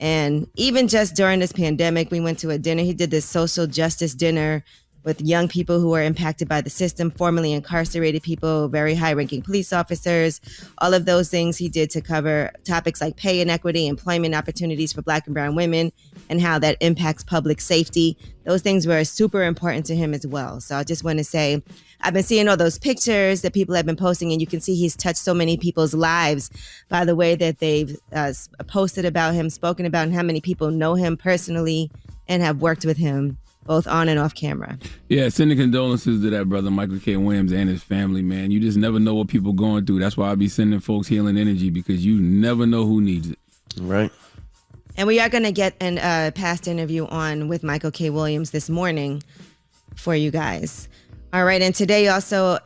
And even just during this pandemic, we went to a dinner. He did this social justice dinner with young people who are impacted by the system, formerly incarcerated people, very high-ranking police officers, all of those things he did to cover topics like pay inequity, employment opportunities for Black and brown women, and how that impacts public safety. Those things were super important to him as well. So I just want to say, I've been seeing all those pictures that people have been posting, and you can see he's touched so many people's lives by the way that they've posted about him, spoken about, and how many people know him personally and have worked with him, both on and off camera. Yeah, sending condolences to that brother, Michael K. Williams, and his family, man. You just never know what people going through. That's why I be sending folks healing energy, because you never know who needs it. Right. And we are going to get a past interview on with Michael K. Williams this morning for you guys. All right, and today also,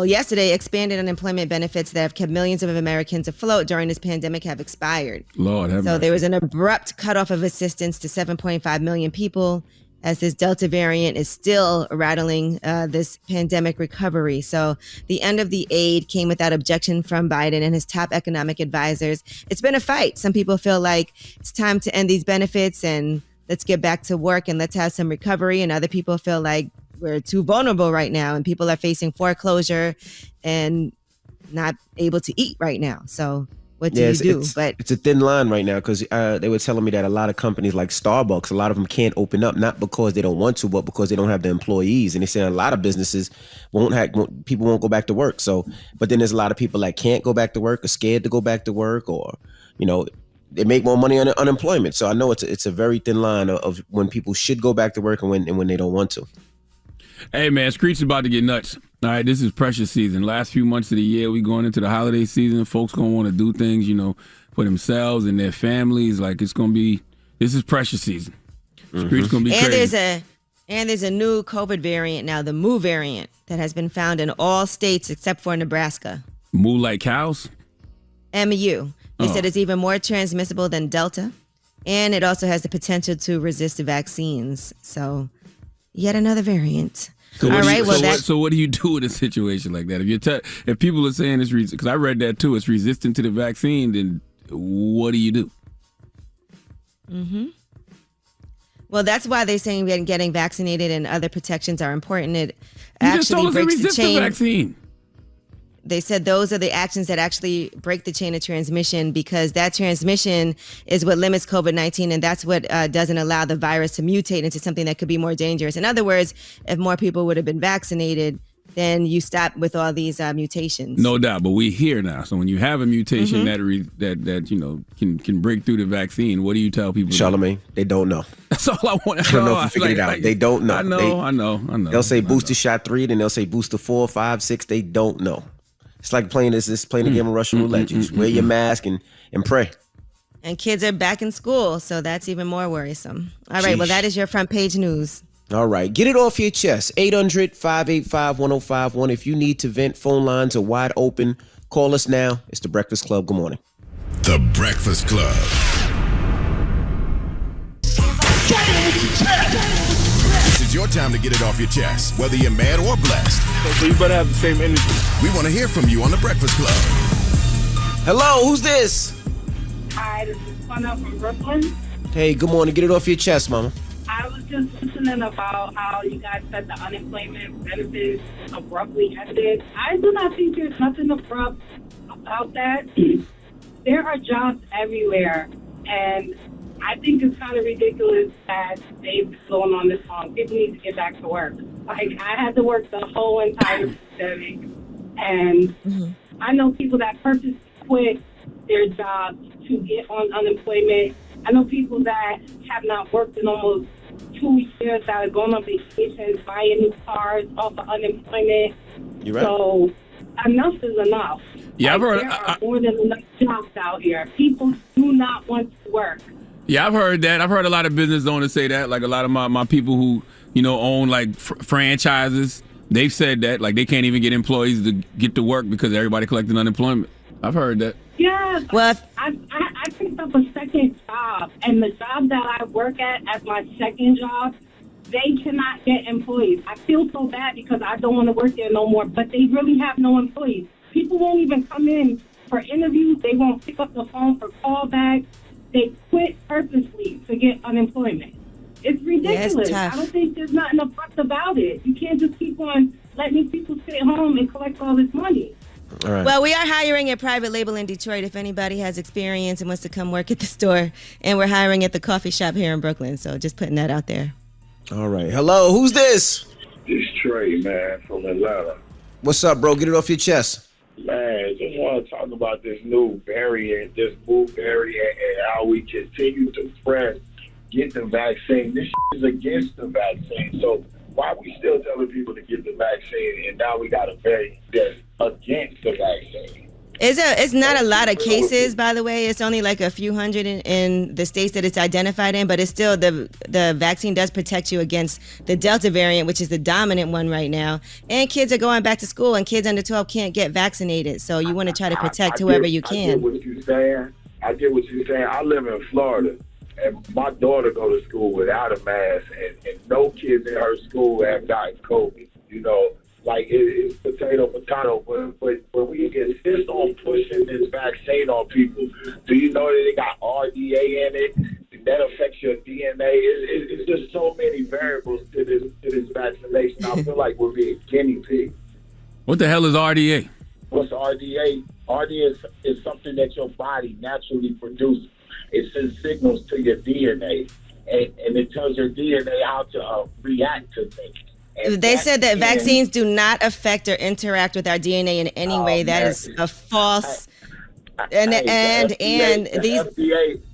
yesterday, expanded unemployment benefits that have kept millions of Americans afloat during this pandemic have expired. Lord have mercy. So there was an abrupt cutoff of assistance to 7.5 million people, as this Delta variant is still rattling this pandemic recovery. So the end of the aid came without objection from Biden and his top economic advisors. It's been a fight. Some people feel like it's time to end these benefits and let's get back to work and let's have some recovery. And other people feel like we're too vulnerable right now and people are facing foreclosure and not able to eat right now. So what do you do? But it's a thin line right now, because they were telling me that a lot of companies like Starbucks, a lot of them can't open up, not because they don't want to, but because they don't have the employees. And they say a lot of businesses people won't go back to work. So, but then there's a lot of people that can't go back to work or scared to go back to work, or, they make more money on unemployment. So I know it's a very thin line of when people should go back to work and when they don't want to. Hey, man, Screech's about to get nuts. All right, this is precious season. Last few months of the year, we going into the holiday season. Folks going to want to do things, for themselves and their families. Like, this is precious season. Screech's going to be crazy. And there's a new COVID variant now, the Mu variant, that has been found in all states except for Nebraska. Mu like cows? MU. They said it's even more transmissible than Delta. And it also has the potential to resist the vaccines. So, yet another variant. So what do you do in a situation like that? If people are saying it's because I read that too, it's resistant to the vaccine, then what do you do? Mm-hmm. Well, that's why they're saying getting vaccinated and other protections are important. It actually breaks the chain. Vaccine. They said those are the actions that actually break the chain of transmission, because that transmission is what limits COVID-19, and that's what doesn't allow the virus to mutate into something that could be more dangerous. In other words, if more people would have been vaccinated, then you stop with all these mutations. No doubt, but we're here now. So when you have a mutation that can break through the vaccine, what do you tell people? Charlamagne, they don't know. That's all I want. I don't know if you figured it out. They don't know. I know. They'll say booster shot 3, then they'll say booster 4, 5, 6. They don't know. It's like playing a game of Russian roulette. You just wear your mask and pray. And kids are back in school, so that's even more worrisome. All right, well, that is your front page news. All right, get it off your chest. 800-585-1051. If you need to vent, phone lines are wide open. Call us now. It's The Breakfast Club. Good morning. The Breakfast Club. This is your time to get it off your chest, whether you're mad or blessed. So you better have the same energy. We want to hear from you on The Breakfast Club. Hello, who's this? Hi, this is Anna from Brooklyn. Hey, good morning. Get it off your chest, mama. I was just listening about how you guys said the unemployment benefits abruptly ended. I do not think there's nothing abrupt about that. There are jobs everywhere, and I think it's kind of ridiculous that they've been going on this long. People need to get back to work. Like, I had to work the whole entire pandemic, and I know people that purposely quit their jobs to get on unemployment. I know people that have not worked in almost 2 years that are going on vacations, buying new cars off of unemployment. You're right. So enough is enough. Yeah, there are more than enough jobs out here. People do not want to work. Yeah, I've heard that. I've heard a lot of business owners say that. Like a lot of my people who, own like franchises, they've said that. Like they can't even get employees to get to work because everybody collecting unemployment. I've heard that. Yeah. Well, I picked up a second job, and the job that I work at as my second job, they cannot get employees. I feel so bad because I don't want to work there no more, but they really have no employees. People won't even come in for interviews. They won't pick up the phone for callbacks. They quit purposely to get unemployment. It's ridiculous. Yeah, it's I don't think there's nothing abrupt about it. You can't just keep on letting these people sit home and collect all this money. All right. Well, we are hiring a private label in Detroit if anybody has experience and wants to come work at the store. And we're hiring at the coffee shop here in Brooklyn. So just putting that out there. All right. Hello, who's this? It's Trey, man, from Atlanta. What's up, bro? Get it off your chest. Man, just want to talk about this new variant, and how we continue to press, get the vaccine. This is against the vaccine. So why are we still telling people to get the vaccine, and now we got a variant that's against the vaccine? It's not a lot of cases, by the way. It's only like a few hundred in the states that it's identified in, but it's still the vaccine does protect you against the Delta variant, which is the dominant one right now. And kids are going back to school, and kids under 12 can't get vaccinated. So you want to try to protect whoever you can. I get what you're saying. I live in Florida, and my daughter go to school without a mask, and no kids in her school have gotten COVID. You know, like it's potato, but when we insist on pushing this vaccine on people, do you know that it got RDA in it? That affects your DNA. It's just so many variables to this vaccination. I feel like we're being guinea pigs. What the hell is RDA? What's RDA? RDA is something that your body naturally produces. It sends signals to your DNA, and it tells your DNA how to react to things. They said that vaccines do not affect or interact with our DNA in any way. That is a false. The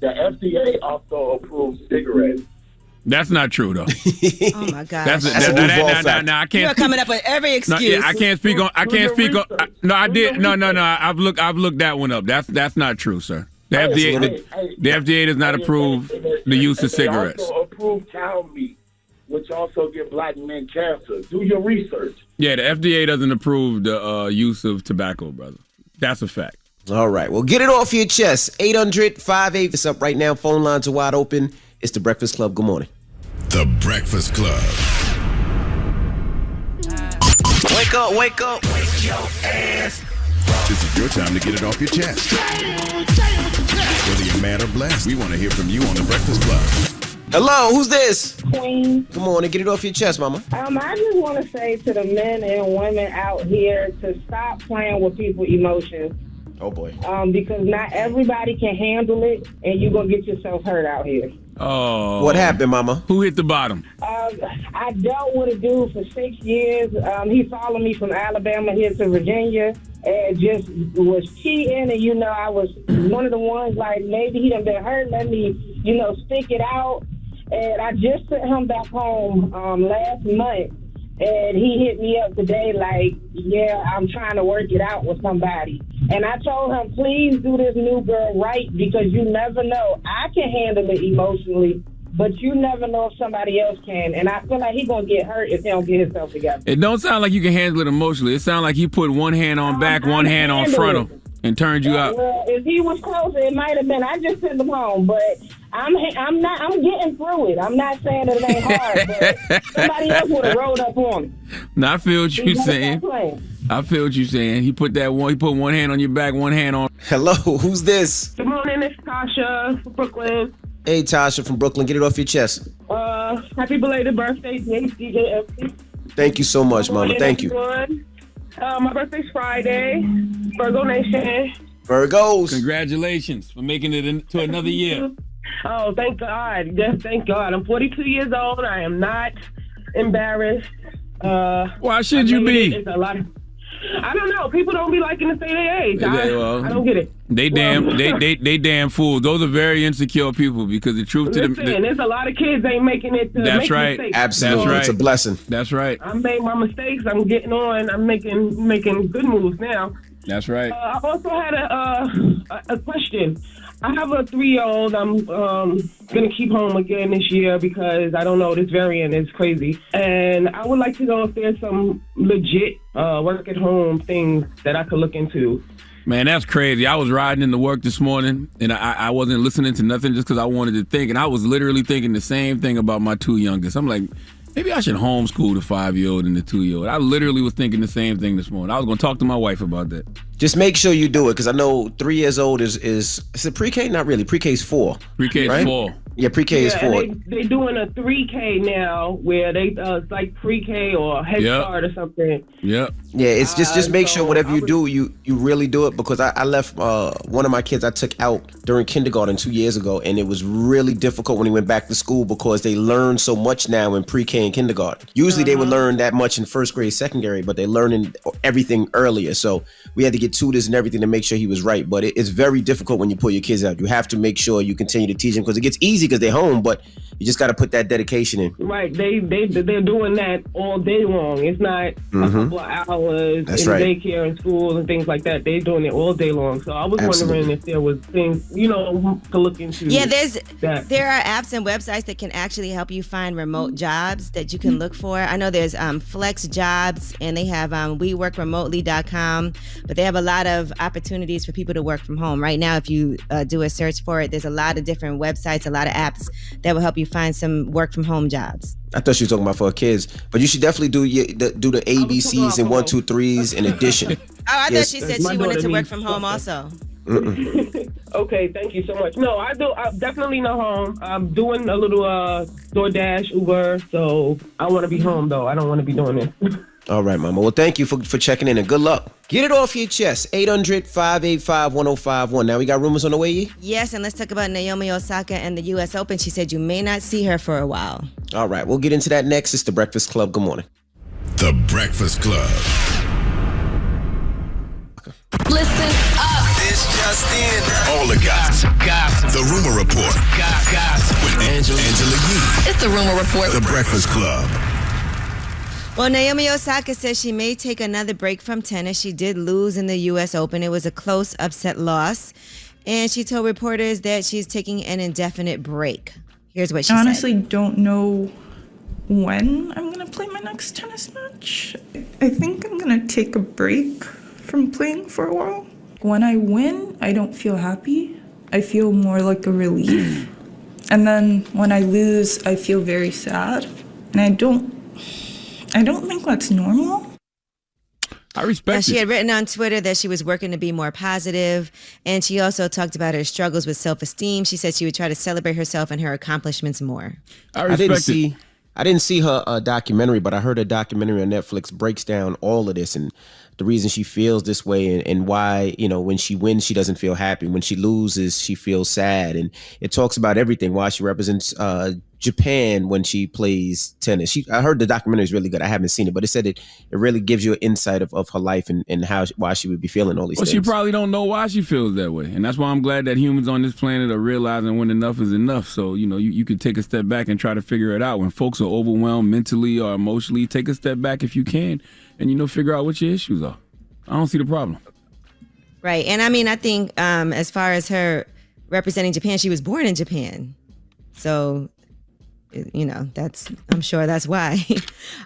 FDA also approves cigarettes. That's not true, though. Oh my God! I can't. You're coming up with every excuse. I can't speak on. I did. No. I've looked that one up. That's not true, sir. The FDA does not approve the use of cigarettes. They also approve cow meat, which also give black men cancer. Do your research. Yeah, the FDA doesn't approve the use of tobacco, brother. That's a fact. All right. Well, get it off your chest. 800-58. It's up right now. Phone lines are wide open. It's The Breakfast Club. Good morning. The Breakfast Club. Wake up. Wake your ass. This is your time to get it off your chest. Whether you're mad or blessed, we want to hear from you on The Breakfast Club. Hello, who's this? Queen. Come on and get it off your chest, mama. I just want to say to the men and women out here to stop playing with people's emotions. Oh, boy. Because not everybody can handle it, and you're going to get yourself hurt out here. Oh. What happened, mama? Who hit the bottom? I dealt with a dude for 6 years. He followed me from Alabama here to Virginia and just was cheating. And, you know, I was one of the ones like, maybe he done been hurt. Let me, you know, stick it out. And I just sent him back home last month. And he hit me up today like, yeah, I'm trying to work it out with somebody. And I told him, please do this new girl right, because you never know. I can handle it emotionally, but you never know if somebody else can. And I feel like he's going to get hurt if he don't get himself together. It don't sound like you can handle it emotionally. It sounds like he put one hand on back, one hand on frontal, and turned you out. Well, if he was closer, it might have been. I just sent him home, but I'm getting through it. I'm not saying that it ain't hard, but somebody else would have rolled up on me. Now, I feel what you're saying. I feel what you're saying. He put one hand on your back, one hand on. Hello, who's this? Good morning, it's Tasha from Brooklyn. Hey, Tasha from Brooklyn. Get it off your chest. Happy belated birthday, DJ FP. Thank you so much, mama. Thank you. My birthday's Friday. Virgo Nation. Virgos. Congratulations for making it into another year. Oh, thank God. Yes, thank God. I'm 42 years old. I am not embarrassed. Why should you be? It's a lot. I don't know. People don't be liking to say their age. I don't get it. They damn fools. Those are very insecure people, because the truth to them. There's a lot of kids ain't making it to that's make right. mistakes. Absolutely. That's right. It's a blessing. That's right. I made my mistakes. I'm getting on. I'm making good moves now. That's right. I also had a question. I have a 3-year-old. I'm going to keep home again this year because I don't know, this variant is crazy. And I would like to know if there's some legit work at home things that I could look into. Man, that's crazy. I was riding into work this morning, and I wasn't listening to nothing just because I wanted to think. And I was literally thinking the same thing about my 2 youngest. I'm like, Maybe I should homeschool the 5-year-old and the 2-year-old. I literally was thinking the same thing this morning. I was going to talk to my wife about that. Just make sure you do it, because I know 3 years old is it pre-K? Not really. Pre-K is 4. Pre-K is right? 4. Yeah, pre-K is 4. They doing a 3K now, where they it's like pre-K or head start or something. Yep. Yeah, it's just make sure whatever you do, you really do it, because I left one of my kids I took out during kindergarten 2 years ago, and it was really difficult when he went back to school because they learn so much now in pre-K and kindergarten. Usually they would learn that much in first grade, second grade, but they're learning everything earlier. So we had to get tutors and everything to make sure he was right. But it's very difficult when you pull your kids out. You have to make sure you continue to teach them, because it gets easy because they're home, but you just got to put that dedication in. Right. They're doing that all day long. It's not a couple of hours daycare and school and things like that. They're doing it all day long. So I was wondering if there was things, to look into. Yeah, there are apps and websites that can actually help you find remote jobs that you can look for. I know there's Flex Jobs, and they have WeWorkRemotely.com, but they have a lot of opportunities for people to work from home. Right now, if you do a search for it, there's a lot of different websites, a lot of apps that will help you find some work from home jobs. I thought you were talking about for kids, but you should definitely do the ABCs and 1, 2, 3s in addition. I thought she said she wanted to work from home also. Okay, thank you so much. No, I'm definitely not home. I'm doing a little DoorDash, Uber, so I want to be home though. I don't want to be doing this. All right, Mama. Well, thank you for checking in, and good luck. Get it off your chest. 800-585-1051. Now we got rumors on the way, Yee? Yes, and let's talk about Naomi Osaka and the U.S. Open. She said you may not see her for a while. All right, we'll get into that next. It's The Breakfast Club. Good morning. The Breakfast Club. Listen up. This just in. All the gossip. The Rumor Report. Gossip. With Angela Yee. It's the Rumor Report. The Breakfast Club. Well, Naomi Osaka says she may take another break from tennis. She did lose in the U.S. Open. It was a close, upset loss. And she told reporters that she's taking an indefinite break. Here's what she said. I honestly don't know when I'm going to play my next tennis match. I think I'm going to take a break from playing for a while. When I win, I don't feel happy. I feel more like a relief. And then when I lose, I feel very sad. And I don't think that's normal. I respect She had written on Twitter that she was working to be more positive, and she also talked about her struggles with self-esteem. She said she would try to celebrate herself and her accomplishments more. I didn't see her documentary, but I heard a documentary on Netflix breaks down all of this and the reason she feels this way and why, when she wins, she doesn't feel happy. When she loses, she feels sad. And it talks about everything, why she represents Japan when she plays tennis. I heard the documentary is really good. I haven't seen it, but it said it really gives you an insight of her life and why she would be feeling all these things. Well, she probably don't know why she feels that way. And that's why I'm glad that humans on this planet are realizing when enough is enough. So, you could take a step back and try to figure it out. When folks are overwhelmed mentally or emotionally, take a step back if you can and, figure out what your issues are. I don't see the problem. Right. And I think as far as her representing Japan, she was born in Japan. So, I'm sure that's why.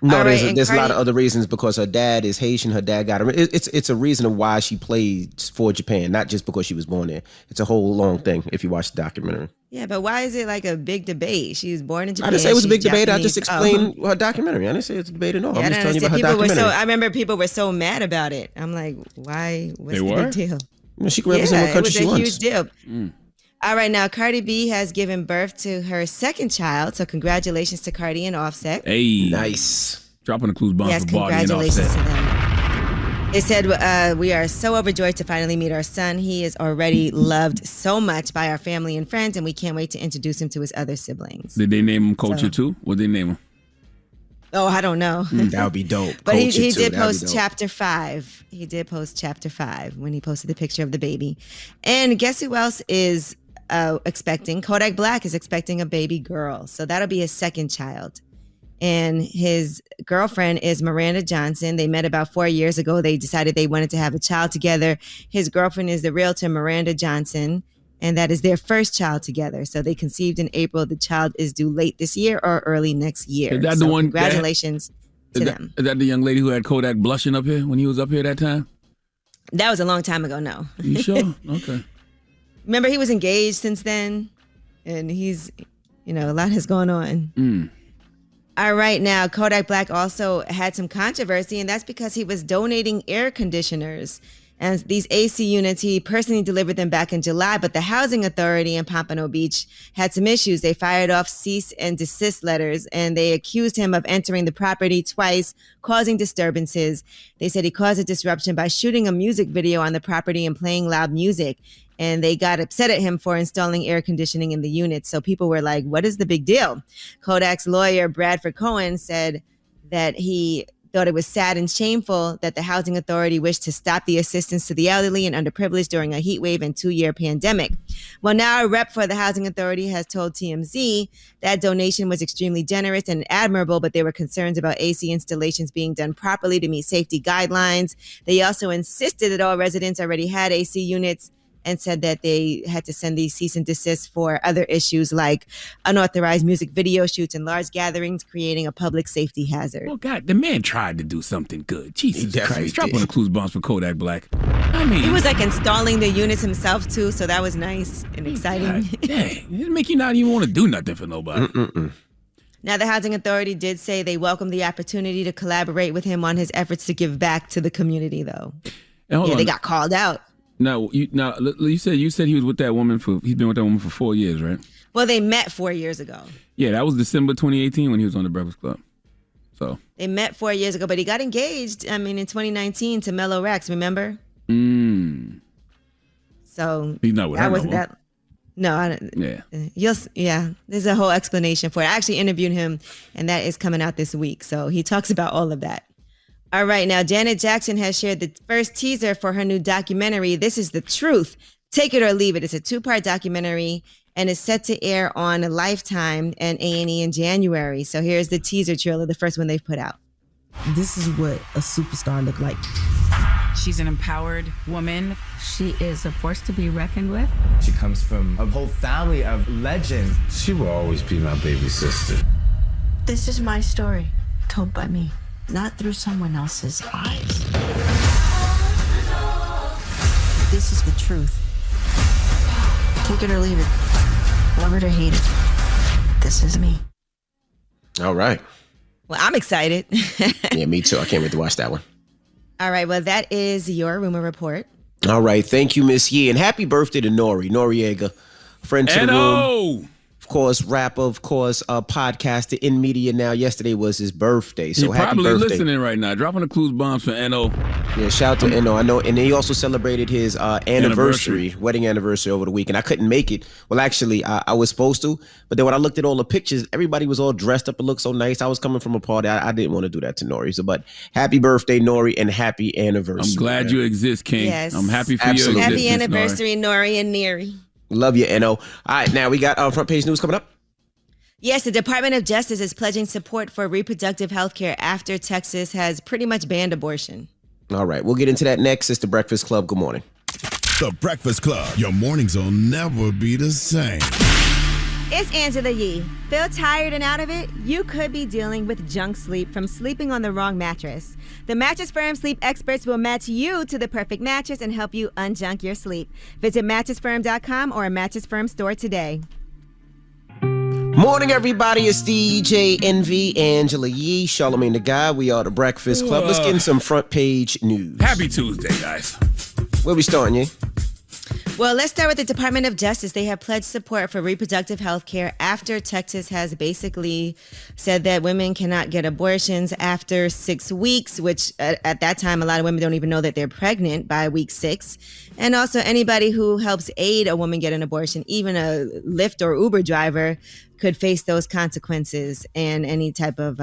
No, there's a lot of other reasons, because her dad is Haitian. Her dad got her. It's a reason of why she plays for Japan, not just because she was born there. It's a whole long thing if you watch the documentary. Yeah, but why is it like a big debate? She was born in Japan. I didn't say it was a big debate. I just explained her documentary. I didn't say it's a debate at all. I'm just telling you about her documentary. I remember people were so mad about it. I'm like, why? What's the big deal? She can represent what country she wants. It was a huge deal. All right, now Cardi B has given birth to her second child, so congratulations to Cardi and Offset. Hey, nice. Dropping the clues bomb for Bardi and Offset. Congratulations to them. They said, we are so overjoyed to finally meet our son. He is already loved so much by our family and friends, and we can't wait to introduce him to his other siblings. Did they name him Culture too? What did they name him? Oh, I don't know. That would be dope. But he did post chapter 5. He did post chapter 5 when he posted the picture of the baby. And guess who else is expecting? Kodak Black is expecting a baby girl. So that'll be his second child. And his girlfriend is Miranda Johnson. They met about 4 years ago. They decided they wanted to have a child together. His girlfriend is the realtor Miranda Johnson, and that is their first child together. So they conceived in April. The child is due late this year or early next year. Is that the one? Congratulations to them. Is that the young lady who had Kodak blushing up here when he was up here that time? That was a long time ago, no. You sure? Okay. Remember, he was engaged since then, and he's, a lot has gone on. All right, now Kodak Black also had some controversy, and that's because he was donating air conditioners. And these AC units, he personally delivered them back in July, but the housing authority in Pompano Beach had some issues. They fired off cease and desist letters, and they accused him of entering the property twice, causing disturbances. They said he caused a disruption by shooting a music video on the property and playing loud music. And they got upset at him for installing air conditioning in the unit. So people were like, what is the big deal? Kodak's lawyer, Bradford Cohen, said that he thought it was sad and shameful that the housing authority wished to stop the assistance to the elderly and underprivileged during a heat wave and 2-year pandemic. Well, now a rep for the housing authority has told TMZ that donation was extremely generous and admirable, but there were concerns about AC installations being done properly to meet safety guidelines. They also insisted that all residents already had AC units and said that they had to send these cease and desist for other issues like unauthorized music video shoots and large gatherings, creating a public safety hazard. Well, God, the man tried to do something good. Jesus Christ. Drop on the clues bombs for Kodak Black. I mean, he was like installing the units himself too, so that was nice and exciting. Dang, it make you not even want to do nothing for nobody. Now, the housing authority did say they welcomed the opportunity to collaborate with him on his efforts to give back to the community, though. They got called out. Now, you said he was with that woman he's been with that woman for 4 years, right? Well, they met 4 years ago. Yeah, that was December 2018 when he was on the Breakfast Club. So they met 4 years ago, but he got engaged. I mean, in 2019 to Mellow Rex, remember? So he's not with her no more. No, I don't. Yeah. There's a whole explanation for it. I actually interviewed him, and that is coming out this week. So he talks about all of that. All right, now Janet Jackson has shared the first teaser for her new documentary, This Is the Truth. Take it or leave it. It's a 2-part documentary, and it's set to air on Lifetime and A&E in January. So here's the teaser trailer, the first one they've put out. This is what a superstar looked like. She's an empowered woman. She is a force to be reckoned with. She comes from a whole family of legends. She will always be my baby sister. This is my story, told by me. Not through someone else's eyes. This is the truth. Take it or leave it. Love it or hate it. This is me. All right. Well, I'm excited. Yeah, me too. I can't wait to watch that one. All right. Well, that is your rumor report. All right. Thank you, Miss Yee. And happy birthday to Noriega. Friend to the room. Of course, rapper, of course, podcaster in media now. Yesterday was his birthday, so happy birthday. He's probably listening right now. Dropping the clues bombs for N.O. Yeah, shout out to N.O. I know, and he also celebrated his wedding anniversary over the weekend. I couldn't make it. Well, actually, I was supposed to, but then when I looked at all the pictures, everybody was all dressed up and looked so nice. I was coming from a party. I didn't want to do that to Nori. So, but happy birthday, Nori, and happy anniversary. I'm glad you exist, King. Yes. I'm happy for you. Happy anniversary, Nori and Neri. Love you, N.O. All right, now we got front page news coming up. Yes, the Department of Justice is pledging support for reproductive health care after Texas has pretty much banned abortion. All right, we'll get into that next. It's The Breakfast Club. Good morning. The Breakfast Club. Your mornings will never be the same. It's Angela Yee. Feel tired and out of it? You could be dealing with junk sleep from sleeping on the wrong mattress. The Mattress Firm sleep experts will match you to the perfect mattress and help you unjunk your sleep. Visit mattressfirm.com or a Mattress Firm store today. Morning, everybody. It's DJ NV, Angela Yee, Charlamagne the Guy. We are The Breakfast Club. Let's get in some front page news. Happy Tuesday, guys. Where we starting, Yee? Well, let's start with the Department of Justice. They have pledged support for reproductive health care after Texas has basically said that women cannot get abortions after 6 weeks, which at that time, a lot of women don't even know that they're pregnant by week 6. And also anybody who helps aid a woman get an abortion, even a Lyft or Uber driver, could face those consequences, and any type of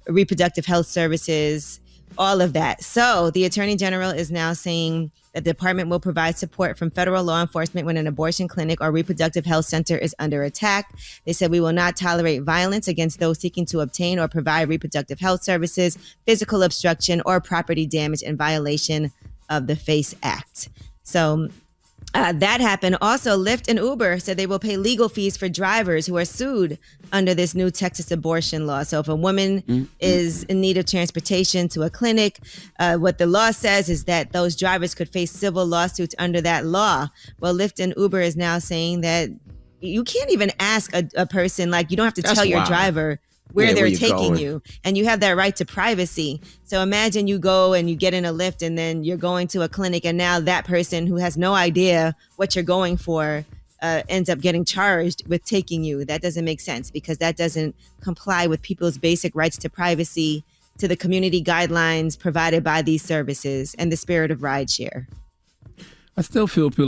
reproductive health services, all of that. So the Attorney General is now saying the department will provide support from federal law enforcement when an abortion clinic or reproductive health center is under attack. They said, we will not tolerate violence against those seeking to obtain or provide reproductive health services, physical obstruction, or property damage in violation of the FACE Act. So that happened. Also, Lyft and Uber said they will pay legal fees for drivers who are sued under this new Texas abortion law. So if a woman is in need of transportation to a clinic, what the law says is that those drivers could face civil lawsuits under that law. Well, Lyft and Uber is now saying that you can't even ask a person, like, you don't have to tell your driver where they're taking you, and you have that right to privacy. So imagine you go and you get in a lift and then you're going to a clinic, and now that person who has no idea what you're going for ends up getting charged with taking you. That doesn't make sense, because that doesn't comply with people's basic rights to privacy, to the community guidelines provided by these services, and the spirit of rideshare. I still feel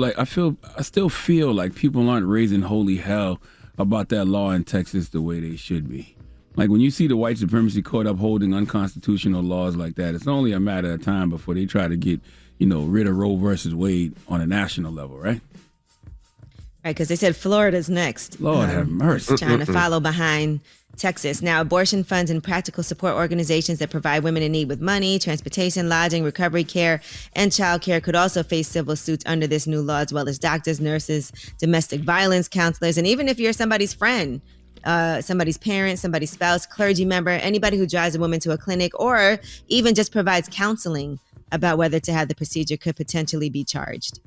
like people aren't raising holy hell about that law in Texas the way they should be. Like, when you see the white supremacy court upholding unconstitutional laws like that, it's only a matter of time before they try to get, rid of Roe versus Wade on a national level, right? Right, because they said Florida's next. Lord have mercy. Trying to follow behind Texas. Now, abortion funds and practical support organizations that provide women in need with money, transportation, lodging, recovery care, and child care could also face civil suits under this new law, as well as doctors, nurses, domestic violence counselors, and even if you're somebody's friend, somebody's parent, somebody's spouse, clergy member, anybody who drives a woman to a clinic, or even just provides counseling about whether to have the procedure, could potentially be charged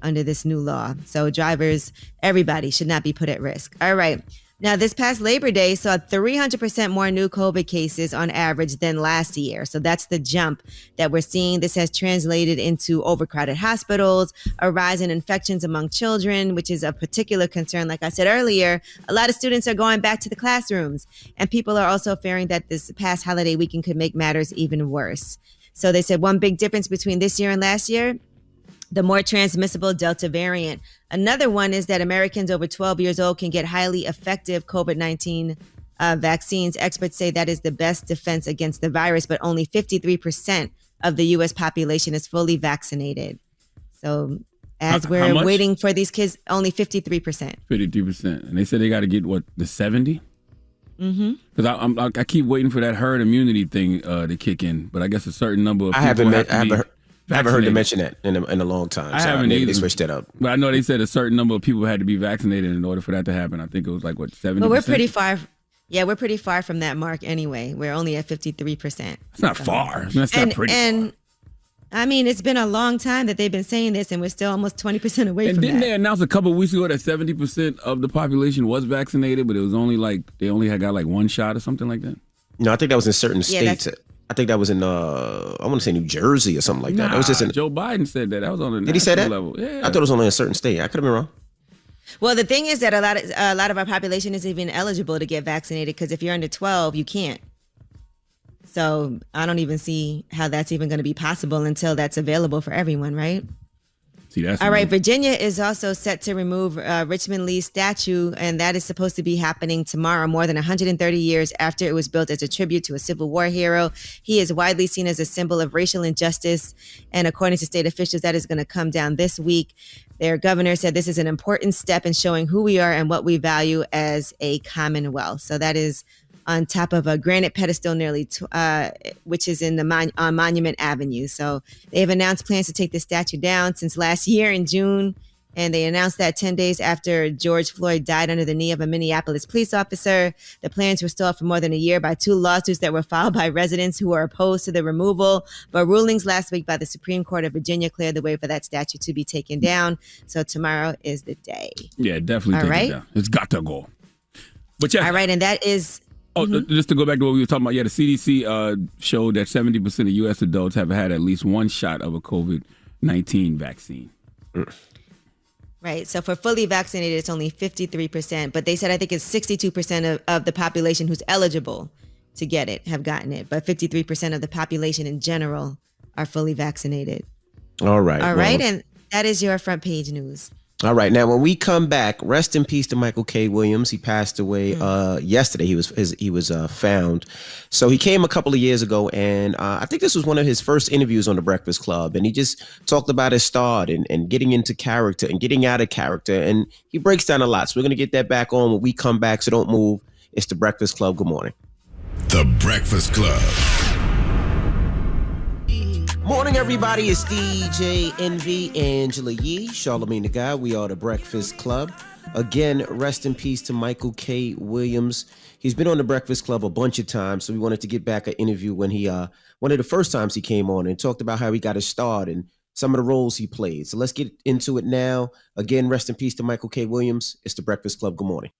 under this new law. So drivers, everybody should not be put at risk. All right. Now, this past Labor Day saw 300% more new COVID cases on average than last year. So that's the jump that we're seeing. This has translated into overcrowded hospitals, a rise in infections among children, which is a particular concern. Like I said earlier, a lot of students are going back to the classrooms, and people are also fearing that this past holiday weekend could make matters even worse. So they said one big difference between this year and last year, the more transmissible Delta variant. Another one is that Americans over 12 years old can get highly effective COVID-19 vaccines. Experts say that is the best defense against the virus, but only 53% of the U.S. population is fully vaccinated. So as we're waiting for these kids, only 53%. 53%. And they said they got to get, the 70? Mm-hmm. Because I keep waiting for that herd immunity thing to kick in, but I guess a certain number of people I haven't heard them mention that in a long time. I haven't either. They switched that up. But I know they said a certain number of people had to be vaccinated in order for that to happen. I think it was 70%? But we're pretty far. Yeah, we're pretty far from that mark anyway. We're only at 53%. It's not far. That's not pretty far. I mean, it's been a long time that they've been saying this, and we're still almost 20% away from that. And didn't they announce a couple of weeks ago that 70% of the population was vaccinated, but it was only they only had got one shot or something like that? No, I think that was in certain states. I think that was in, I want to say New Jersey or something like that. That was just Joe Biden said that. That was on a Did he say that? level. Yeah. I thought it was only in a certain state. I could have been wrong. Well, the thing is that a lot of our population isn't even eligible to get vaccinated, because if you're under 12, you can't. So I don't even see how that's even going to be possible until that's available for everyone, right? See, that's all right. Virginia is also set to remove Richmond Lee's statue, and that is supposed to be happening tomorrow, more than 130 years after it was built as a tribute to a Civil War hero. He is widely seen as a symbol of racial injustice, and according to state officials, that is going to come down this week. Their governor said this is an important step in showing who we are and what we value as a Commonwealth. So that is on top of a granite pedestal which is on Monument Avenue. So they've announced plans to take the statue down since last year in June. And they announced that 10 days after George Floyd died under the knee of a Minneapolis police officer. The plans were stalled for more than a year by 2 lawsuits that were filed by residents who were opposed to the removal. But rulings last week by the Supreme Court of Virginia cleared the way for that statue to be taken down. So tomorrow is the day. Yeah, definitely take it down. It's got to go. But yeah. All right, and that is... Just to go back to what we were talking about, the CDC showed that 70% of U.S. adults have had at least one shot of a COVID-19 vaccine. Right. So for fully vaccinated, it's only 53%. But they said, I think it's 62% of the population who's eligible to get it have gotten it. But 53% of the population in general are fully vaccinated. All right. All right. And that is your front page news. All right. Now, when we come back, rest in peace to Michael K. Williams. He passed away yesterday. He was found. So he came a couple of years ago, and I think this was one of his first interviews on The Breakfast Club. And he just talked about his start and getting into character and getting out of character. And he breaks down a lot. So we're going to get that back on when we come back. So don't move. It's The Breakfast Club. Good morning. The Breakfast Club. Morning, everybody. It's DJ Envy, Angela Yee, Charlamagne the Guy. We are The Breakfast Club. Again, rest in peace to Michael K. Williams. He's been on The Breakfast Club a bunch of times, so we wanted to get back an interview when he, one of the first times he came on and talked about how he got his start and some of the roles he played. So let's get into it now. Again, rest in peace to Michael K. Williams. It's The Breakfast Club. Good morning.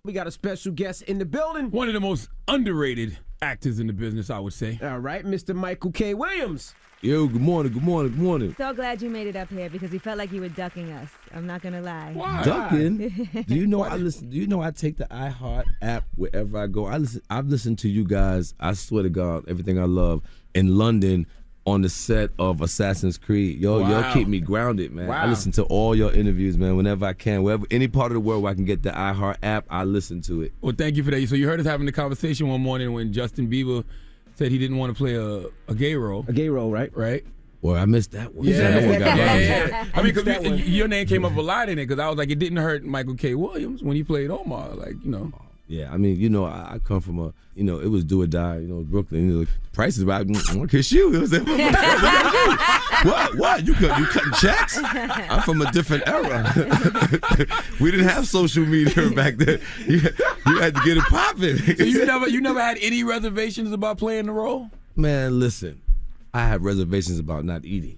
We got a special guest in the building. One of the most underrated actors in the business, I would say. All right, Mr. Michael K. Williams. Yo, good morning, good morning, good morning. So glad you made it up here because we felt like you were ducking us. I'm not gonna lie. Why? Ducking? Do you know I listen? Do you know I take the iHeart app wherever I go? I've listened to you guys. I swear to God, everything I love in London on the set of Assassin's Creed. Y'all keep me grounded, man. I listen to all your interviews, man. Whenever I can, wherever any part of the world where I can get the iHeart app, I listen to it. Well, thank you for that. So you heard us having the conversation one morning when Justin Bieber said he didn't want to play a gay role. A gay role, right? Right. Well, I missed that one. Yeah, that one got yeah. I mean, because your name came up a lot in it, because I was like, it didn't hurt Michael K. Williams when he played Omar. Like, you know. Yeah, I mean, you know, I come from a, you know, it was do or die, you know, Brooklyn. You know, the price is right. I'm gonna kiss you. It was like, what? You cutting checks? I'm from a different era. We didn't have social media back then. You had to get it popping. So you never had any reservations about playing the role? Man, listen, I had reservations about not eating.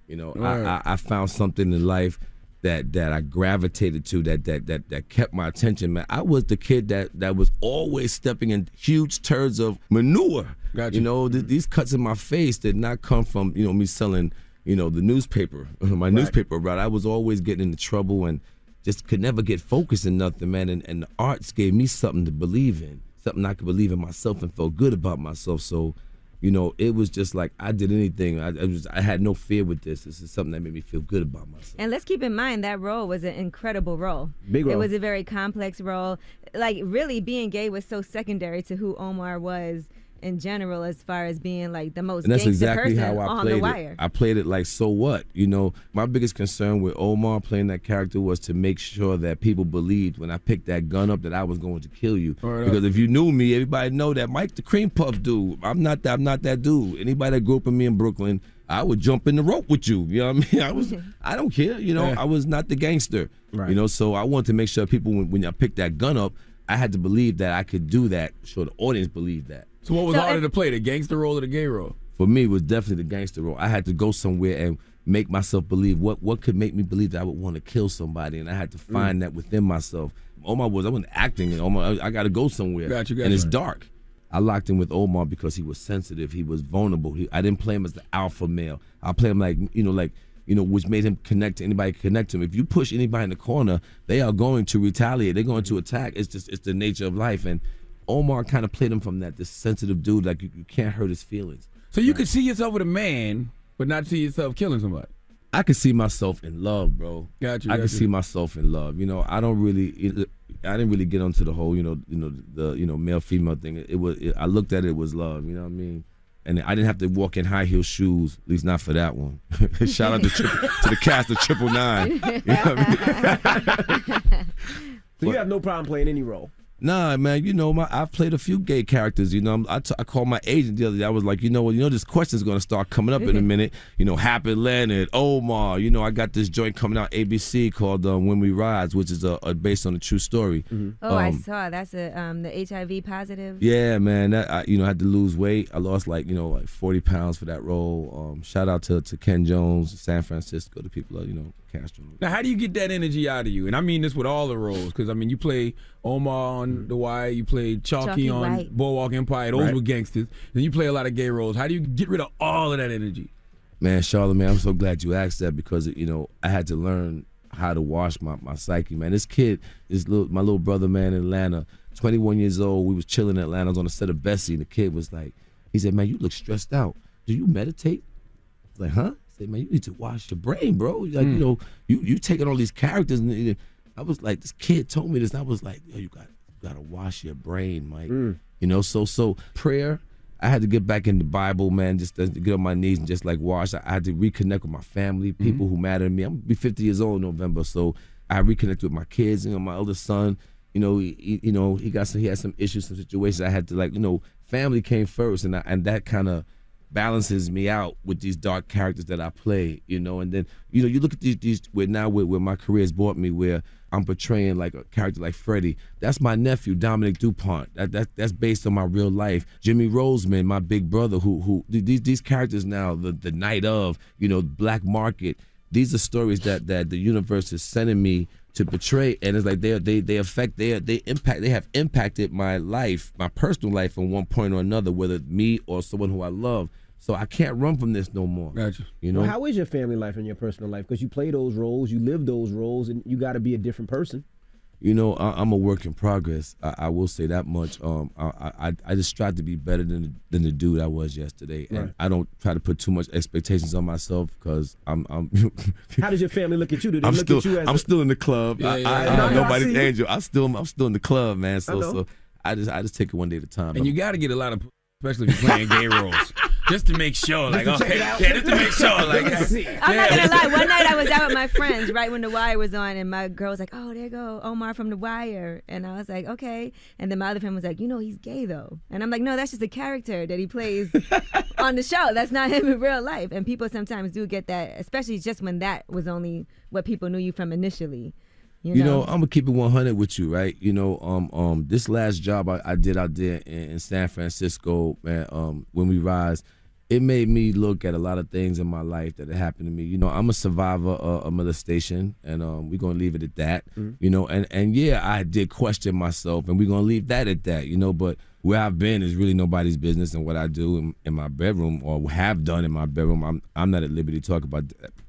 You know, I found something in life that I gravitated to that kept my attention, man. I was the kid that was always stepping in huge turds of manure. Gotcha. You know, these cuts in my face did not come from, you know, me selling, you know, the newspaper, my newspaper route. I was always getting into trouble and just could never get focused in nothing, man. And the arts gave me something to believe in, something I could believe in myself and felt good about myself. So, you know, it was just like I did anything. I had no fear with this. This is something that made me feel good about myself. And let's keep in mind that role was an incredible role. Big role. It was a very complex role. Like, really, being gay was so secondary to who Omar was in general, as far as being like the most gangster exactly person how I on played the wire. I played it like, so what? You know, my biggest concern with Omar playing that character was to make sure that people believed when I picked that gun up that I was going to kill you. Because if you knew me, everybody know that Mike the Cream Puff dude. I'm not that dude. Anybody that grew up with me in Brooklyn, I would jump in the rope with you. You know what I mean? I don't care. You know, I was not the gangster. Right. You know, so I wanted to make sure people, when I picked that gun up, I had to believe that I could do that, so the audience believed that. So what was harder to play, the gangster role or the gay role? For me, it was definitely the gangster role. I had to go somewhere and make myself believe what could make me believe that I would want to kill somebody, and I had to find that within myself. Omar I wasn't acting, and Omar, I got to go somewhere. Got you. And it's dark. I locked in with Omar because he was sensitive. He was vulnerable. I didn't play him as the alpha male. I play him like, which made him connect to anybody connect to him. If you push anybody in the corner, they are going to retaliate. They're going to attack. It's the nature of life. And Omar kind of played him from this sensitive dude, like you can't hurt his feelings. So you could see yourself with a man, but not see yourself killing somebody. I could see myself in love, bro. Got you. I could see myself in love. You know, I didn't really get onto the whole, the male female thing. I looked at it was love. You know what I mean? And I didn't have to walk in high heel shoes, at least not for that one. Shout out to the cast of 999. You know what I mean? So you have no problem playing any role? Nah, man, I've played a few gay characters. I called my agent the other day. I was like, this question's going to start coming up in a minute. Happy Leonard, Omar. I got this joint coming out ABC called When We Rise, which is based on a true story. Mm-hmm. I saw. That's the HIV positive. Yeah, man. I had to lose weight. I lost like 40 pounds for that role. Shout out to Ken Jones, San Francisco, the people of, Castro. Now, how do you get that energy out of you? And I mean this with all the roles, because you play Omar on The Wire, you played Chalky on right. Boardwalk Empire. Those were gangsters. And you play a lot of gay roles. How do you get rid of all of that energy? Man, Charlamagne, I'm so glad you asked that, because I had to learn how to wash my psyche, man. This kid, my little brother, man, in Atlanta, 21 years old. We was chilling in Atlanta. I was on the set of Bessie, and the kid was like, he said, man, you look stressed out. Do you meditate? I was like, huh? I said, man, you need to wash your brain, bro. Like, you taking all these characters, and I was like, this kid told me this, and I was like, yo, you gotta wash your brain, Mike. So prayer. I had to get back in the Bible, man, just to get on my knees and just like wash. I had to reconnect with my family, people who matter to me. I'm gonna be 50 years old in November, so I reconnected with my kids. My eldest son, he had some issues, some situations. I had to family came first, and that kind of balances me out with these dark characters that I play, and then you look at these where my career has brought me, where I'm portraying like a character like Freddie. That's my nephew, Dominic DuPont. That's based on my real life. Jimmy Roseman, my big brother, who these characters now, the night of, Black Market. These are stories that the universe is sending me to portray, and it's like they have impacted my life, my personal life, in one point or another, whether me or someone who I love. So I can't run from this no more. Gotcha. You know, well, how is your family life and your personal life? Because you play those roles, you live those roles, and you got to be a different person. You know, I'm a work in progress. I will say that much. I just strive to be better than the dude I was yesterday, and Right. I don't try to put too much expectations on myself because I'm. How does your family look at you? Do they I'm look still at you as I'm still in the club. Yeah, I'm nobody's I angel. I'm still in the club, man. So know. I just take it one day at a time. And you got to get a lot of, especially if you're playing gay roles, just to make sure. Like, okay, just to make sure. Like, I'm not gonna lie. One night I was out with my friends right when The Wire was on, and my girl was like, "Oh, there go Omar from The Wire," and I was like, "Okay." And then my other friend was like, "You know, he's gay though," and I'm like, "No, that's just a character that he plays on the show. That's not him in real life." And people sometimes do get that, especially just when that was only what people knew you from initially. You know, I'm gonna keep it 100 with you, right? You know, this last job I did out there in San Francisco, man, when we rise, it made me look at a lot of things in my life that had happened to me. You know, I'm a survivor of molestation, and we're gonna leave it at that. Mm-hmm. You know, and yeah, I did question myself, and we're gonna leave that at that. You know, but where I've been is really nobody's business, and what I do in my bedroom or have done in my bedroom, I'm not at liberty to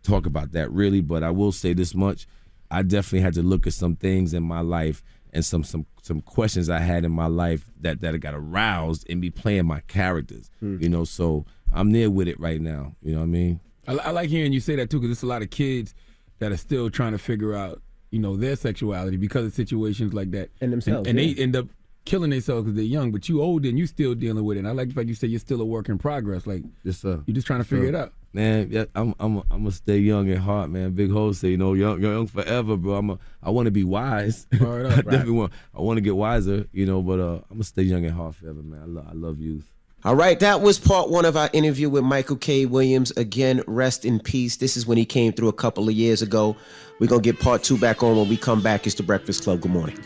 talk about that really. But I will say this much. I definitely had to look at some things in my life and some questions I had in my life that got aroused in me playing my characters. You know, so I'm there with it right now. You know what I mean? I like hearing you say that too, because there's a lot of kids that are still trying to figure out, you know, their sexuality because of situations like that, And themselves, and yeah. they end up killing themselves because they're young. But you older and you still dealing with it. And I like the fact you say you're still a work in progress. Like, yes, sir. You're just trying to figure it out. Man, yeah, I'm gonna stay young at heart, man. Big Ho say, you know, young forever, bro. I want to be wise. Word up, I definitely want to get wiser, you know. But I'm gonna stay young at heart forever, man. I love youth. All right, that was part one of our interview with Michael K. Williams. Again, rest in peace. This is when he came through a couple of years ago. We're going to get part two back on when we come back. It's The Breakfast Club. Good morning.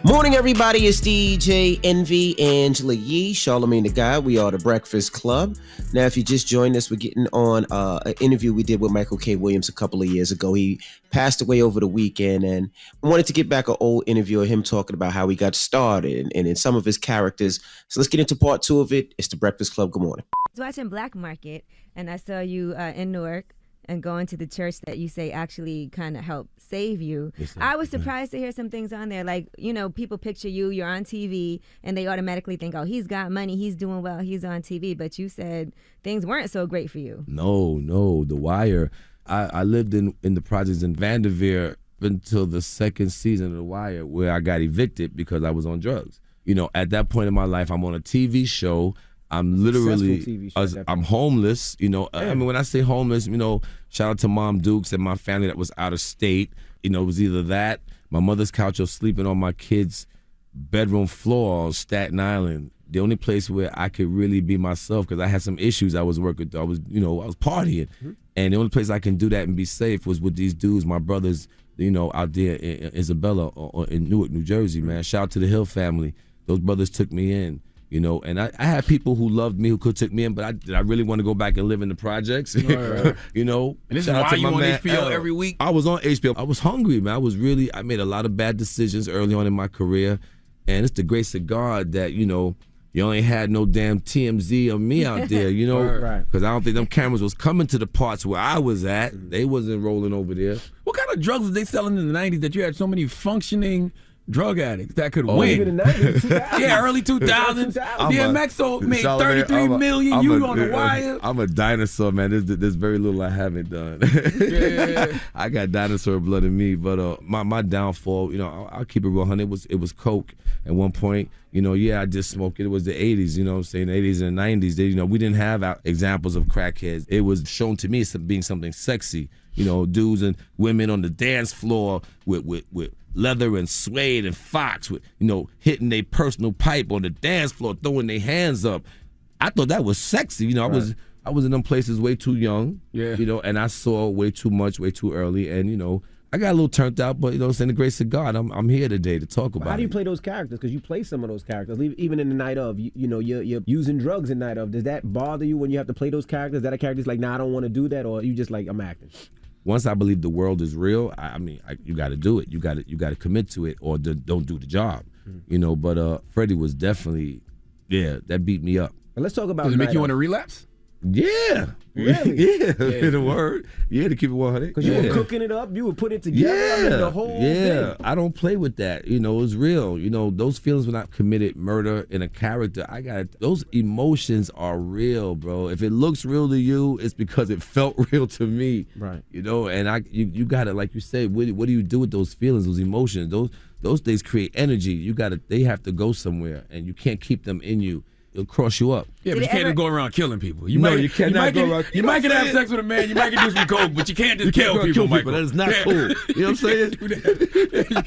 Morning, everybody. It's DJ Envy, Angela Yee, Charlamagne the Guy. We are The Breakfast Club. Now, if you just joined us, we're getting on an interview we did with Michael K. Williams a couple of years ago. He passed away over the weekend, and I wanted to get back an old interview of him talking about how he got started and in some of his characters. So let's get into part two of it. It's The Breakfast Club. Good morning. I was watching Black Market, and I saw you in Newark and going to the church that you say actually kind of helped save you. Yes, I was surprised to hear some things on there. Like, you know, people picture you're on TV, and they automatically think, oh, he's got money, he's doing well, he's on TV. But you said things weren't so great for you. No, The Wire. I lived in the projects in Vanderveer until the second season of The Wire, where I got evicted because I was on drugs. You know, at that point in my life, I'm on a TV show. I'm literally, I'm homeless, you know. I mean, when I say homeless, you know, shout out to Mom Dukes and my family that was out of state. You know, it was either that, my mother's couch, or sleeping on my kid's bedroom floor on Staten Island. The only place where I could really be myself, because I had some issues I was working through. I was partying. And the only place I can do that and be safe was with these dudes, my brothers, you know, out there in Isabella or in Newark, New Jersey, man. Shout out to the Hill family. Those brothers took me in. You know, and I had people who loved me who could take me in, but did I really want to go back and live in the projects? Right. You know? And this is why you on HBO every week? I was on HBO. I was hungry, man. I made a lot of bad decisions early on in my career, and it's the grace of God that, you know, you only had no damn TMZ of me out there, you know? Right. Because I don't think them cameras was coming to the parts where I was at. They wasn't rolling over there. What kind of drugs was they selling in the 90s that you had so many functioning drug addicts that could win? Even in the 90s, 2000s. Yeah, early 2000s. DMX made $33 million. You on The Wire. I'm a dinosaur, man. There's very little I haven't done. Yeah. I got dinosaur blood in me, but my downfall, you know, I'll keep it real, honey. It was coke at one point. You know, yeah, I did smoke it. It was the 80s, you know what I'm saying? The 80s and the 90s. You know, we didn't have examples of crackheads. It was shown to me as being something sexy. You know, dudes and women on the dance floor with leather and suede and fox, with, you know, hitting their personal pipe on the dance floor, throwing their hands up. I thought that was sexy. You know, I was in them places way too young. Yeah. You know, and I saw way too much, way too early, and you know, I got a little turned out, but you know, saying the grace of God, I'm here today to talk about it. How do you play those characters? Because you play some of those characters, even in the night of. You know, you're using drugs in night of. Does that bother you when you have to play those characters? Is that a character's like, nah, I don't want to do that, or you just like, I'm acting? once I believe the world is real, you got to do it. You got to commit to it, or don't do the job. You know, but Freddie was definitely, that beat me up. But let's talk about. Does it make you want to relapse? Yeah. Really? Yeah. In a word. Yeah, to keep it 100. Because you were cooking it up, you were putting it together. Yeah. I mean, the whole thing. I don't play with that. You know, it's real. You know, those feelings when I committed murder in a character, those emotions are real, bro. If it looks real to you, it's because it felt real to me. Right. You know, and you got to, like you said, what do you do with those feelings, those emotions? Those things create energy. They have to go somewhere, and you can't keep them in you. It'll cross you up. Yeah, but you can't just go around killing people. You cannot go around. You might can have sex with a man. You might can do some coke, but you can't just kill people. That is not cool. You know what I'm saying? Did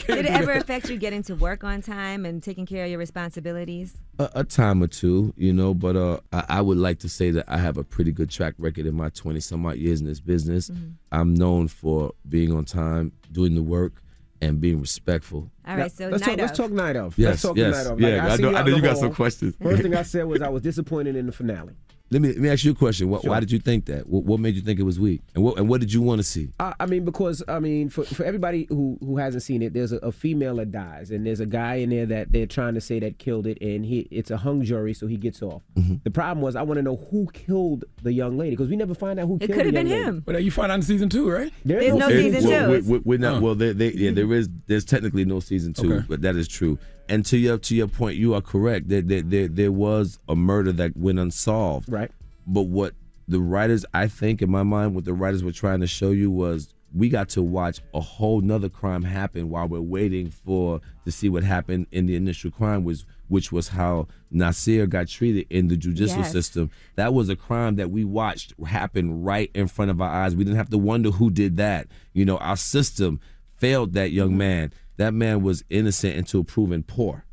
it ever affect you getting to work on time and taking care of your responsibilities? A time or two, you know, but I would like to say that I have a pretty good track record in my 20-some-odd years in this business. Mm-hmm. I'm known for being on time, doing the work, and being respectful. All right, so let's talk night of. Yes, let's talk yes. night of. Yeah, I know you got some questions. First thing I said was I was disappointed in the finale. Let me ask you a question. Sure. Why did you think that? What made you think it was weak? And what did you want to see? Because for everybody who hasn't seen it, there's a female that dies, and there's a guy in there that they're trying to say that killed it, and it's a hung jury, so he gets off. Mm-hmm. The problem was I want to know who killed the young lady, because we never find out who killed the young lady. It could have been him. But you find out in season 2, right? There's no season 2. We're not. Well, there's technically no season 2, but that is true. And to your point, you are correct. There was a murder that went unsolved. Right. But what the writers, I think, in my mind, what the writers were trying to show you was we got to watch a whole nother crime happen while we're waiting to see what happened in the initial crime, which was how Nasir got treated in the judicial system. That was a crime that we watched happen right in front of our eyes. We didn't have to wonder who did that. You know, our system failed that young man. That man was innocent until proven poor.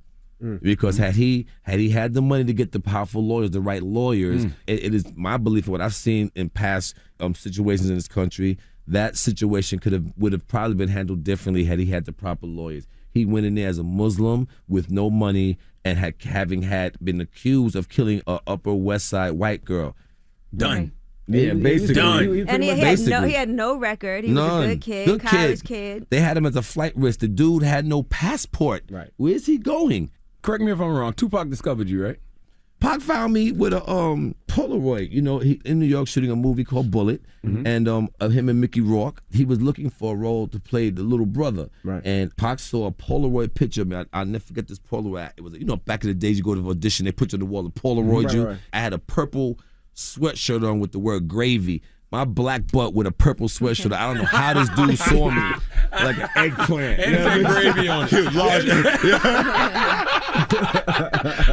Because had he had the money to get the powerful lawyers, the right lawyers, it is my belief, what I've seen in past situations in this country, that situation would have probably been handled differently had he had the proper lawyers. He went in there as a Muslim with no money and having been accused of killing a Upper West Side white girl. Done. Yeah, basically. Done. And he had no record. He was a good kid, college kid. They had him as a flight risk. The dude had no passport. Right. Where's he going? Correct me if I'm wrong. Tupac discovered you, right? Pac found me with a Polaroid. You know, he in New York shooting a movie called Bullet, and of him and Mickey Rourke. He was looking for a role to play the little brother. Right. And Pac saw a Polaroid picture of me. I'll never forget this Polaroid. It was, back in the days you go to audition, they put you on the wall and Polaroid you. Right. I had a purple sweatshirt on with the word gravy. My black butt with a purple sweatshirt. I don't know how this dude saw me. Like an eggplant. And gravy on it.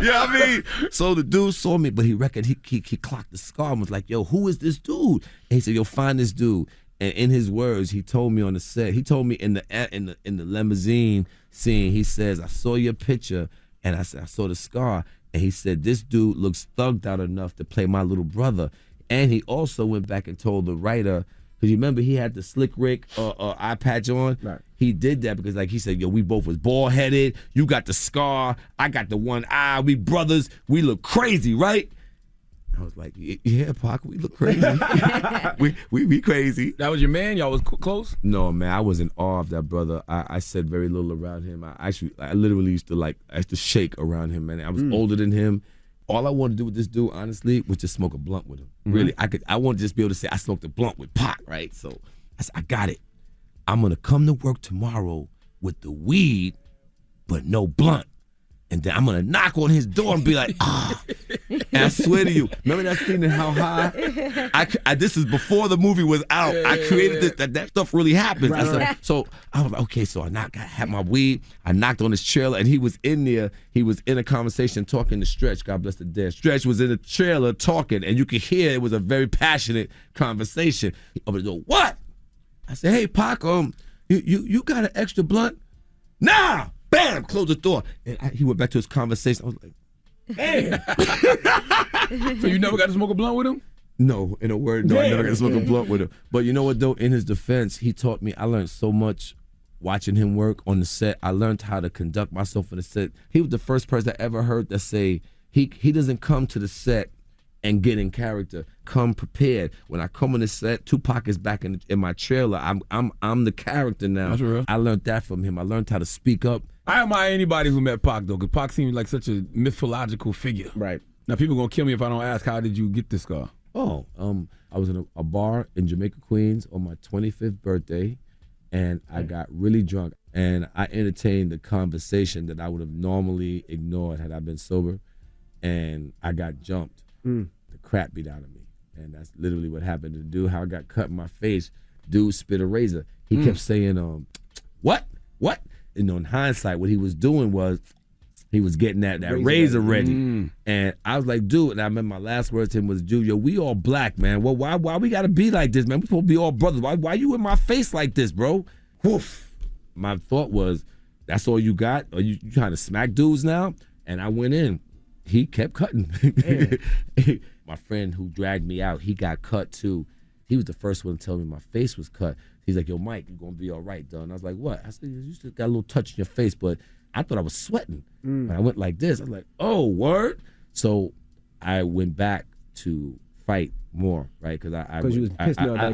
Yeah, I mean, so the dude saw me, but he reckoned he clocked the scar and was like, yo, who is this dude? And he said, yo, find this dude. And in his words, he told me on the set, he told me in the limousine scene, he says, I saw your picture and I said, I saw the scar. And he said, this dude looks thugged out enough to play my little brother. And he also went back and told the writer, because you remember he had the Slick Rick eye patch on? Right. He did that because, like he said, yo, we both was bald-headed. You got the scar. I got the one eye. We brothers. We look crazy, right? I was like, yeah, Pac, we look crazy. we crazy. That was your man? Y'all was close? No, man, I was in awe of that brother. I said very little around him. I literally used to shake around him, man. I was older than him. All I wanted to do with this dude, honestly, was just smoke a blunt with him. Mm-hmm. Really, I wanted to just be able to say I smoked a blunt with Pac, right? So I said, I got it. I'm gonna come to work tomorrow with the weed, but no blunt. And then I'm gonna knock on his door and be like, And I swear to you, remember that scene in How High? This is before the movie was out. I created this, that stuff really happens. Right. So I was like, okay, so I had my weed. I knocked on his trailer, and he was in there. He was in a conversation talking to Stretch. God bless the dead. Stretch was in the trailer talking, and you could hear it was a very passionate conversation. He opened the door. What? I said, hey, Pac, you got an extra blunt? Nah! Bam! Close the door. And he went back to his conversation. I was like, damn. So you never got to smoke a blunt with him? No, in a word, no. Damn. I never got to smoke a blunt with him. But you know what, though? In his defense, he taught me, I learned so much watching him work on the set. I learned how to conduct myself on the set. He was the first person I ever heard that say, he doesn't come to the set and get in character. Come prepared. When I come on the set, Tupac is back in my trailer. I'm the character now. That's real. I learned that from him. I learned how to speak up. I admire anybody who met Pac though, because Pac seems like such a mythological figure. Right. Now people gonna kill me if I don't ask, how did you get this scar? Oh, I was in a bar in Jamaica, Queens on my 25th birthday, and I got really drunk, and I entertained the conversation that I would have normally ignored had I been sober, and I got jumped. The crap beat out of me, and that's literally what happened. The dude, how I got cut in my face, dude spit a razor. He kept saying, what? And in hindsight, what he was doing was he was getting that razor ready. And I was like, dude, and I remember my last words to him was, dude, yo, we all black, man. Well, why we gotta be like this, man? We supposed to be all brothers. Why you in my face like this, bro? Woof. My thought was, that's all you got? Are you trying to smack dudes now? And I went in. He kept cutting. My friend who dragged me out, he got cut too. He was the first one to tell me my face was cut. He's like, yo, Mike, you're gonna be all right, though. And I was like, what? I said, you still got a little touch in your face, but I thought I was sweating. And I went like this. I was like, oh, word? So I went back to fight more, right? Because I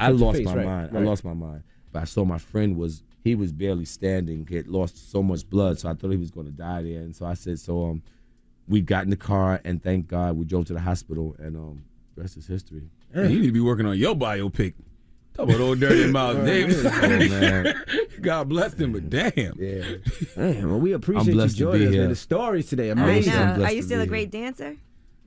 lost my mind. Right. I lost my mind. But I saw my friend he was barely standing. He had lost so much blood, so I thought he was going to die there. And so I said, we got in the car, and thank God we drove to the hospital, and the rest is history. Man, you need to be working on your biopic. Talk about old dirty Miles Davis. Oh, man. God bless him, but damn. Yeah. Man, well, we appreciate you joining us with the stories today. Amazing. I know. Are you still a great dancer?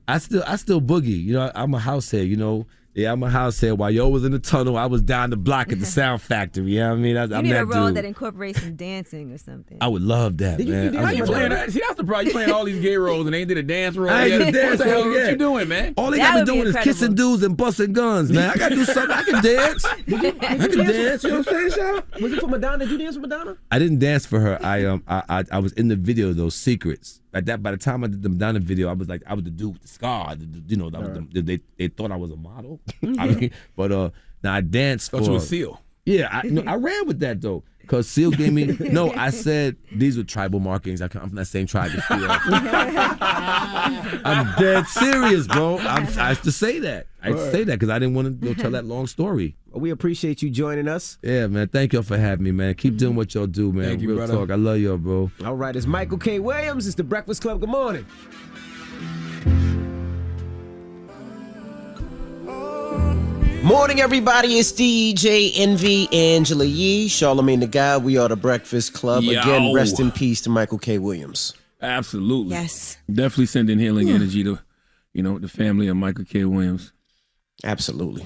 I still boogie. You know, I'm a house head, you know. Yeah, I'm a house head. While yo was in the tunnel, I was down the block at the Sound Factory. You know what I mean? I'm need that a role dude. that incorporates some dancing or something. I would love that, man. How you playing that? See, that's the problem. You playing all these gay roles and they ain't did a dance role. I ain't did a dance What the hell role what yet. you doing, man? All they got me doing is kissing dudes and busting guns, man. I got to do something. I can dance. I can dance. You know what I'm saying, Sean? Was it for Madonna? Did you dance for Madonna? I didn't dance for her. I was in the video, those secrets. By the time I did the Madonna video, I was the dude with the scar. You know, they thought I was a model. I mean, but now I danced for. Thought you was Seal. Yeah, I ran with that though, cause Seal gave me. No, I said these were tribal markings. I'm from that same tribe as Seal. I'm dead serious, bro. I used to say that. I used to say that because I didn't want to tell that long story. Well, we appreciate you joining us. Yeah, man. Thank y'all for having me, man. Keep doing what y'all do, man. Thank you, Real brother. talk. I love y'all, bro. All right, it's Michael K. Williams. It's the Breakfast Club. Good morning. Morning, everybody. It's DJ Envy, Angela Yee, Charlamagne the Guy. We are the Breakfast Club. Yo. Again, rest in peace to Michael K. Williams. Absolutely. Yes. Definitely sending healing energy to, the family of Michael K. Williams. Absolutely.